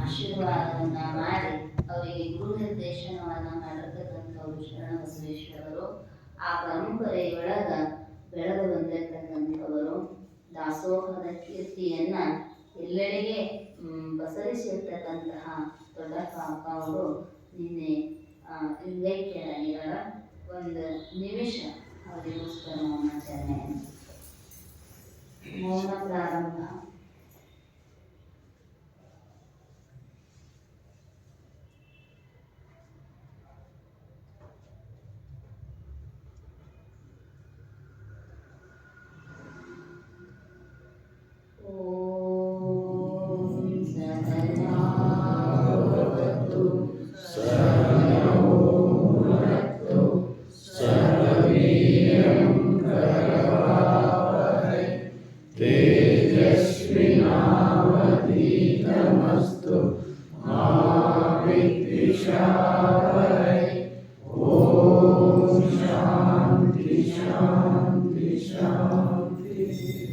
ಆಶೀರ್ವಾದವನ್ನು ಮಾಡಿ ಅವರಿಗೆ ಗುರು ನಿರ್ದೇಶನವನ್ನು ಮಾಡಿರ್ತಕ್ಕಂಥವ್ರು ಶರಣಬಸವೇಶ್ವರರು. ಆ ಪರಂಪರೆಯೊಳಗ ಬೆಳೆದು ಬಂದಿರತಕ್ಕಂಥವರು ದಾಸೋಹದ ಕೀರ್ತಿಯನ್ನು ಎಲ್ಲೆಡೆಗೆ ಪಸರಿಸಿರ್ತಕ್ಕಂತಹ ದೊಡ್ಡ ಕಾಕ ಅವರು ನಿನ್ನೆ ಲಿಂಗೈಕ್ಯರಾಗಿರ ಒಂದು ನಿಮಿಷ ಅವರಿಗೋಸ್ಕರ ಮೌನಾಚರಣೆ. ಮೌನ ಪ್ರಾರಂಭ. तेजस्विनावधीतमस्तु मा विद्विषावहै। ॐ शान्ति शान्ति शान्ति।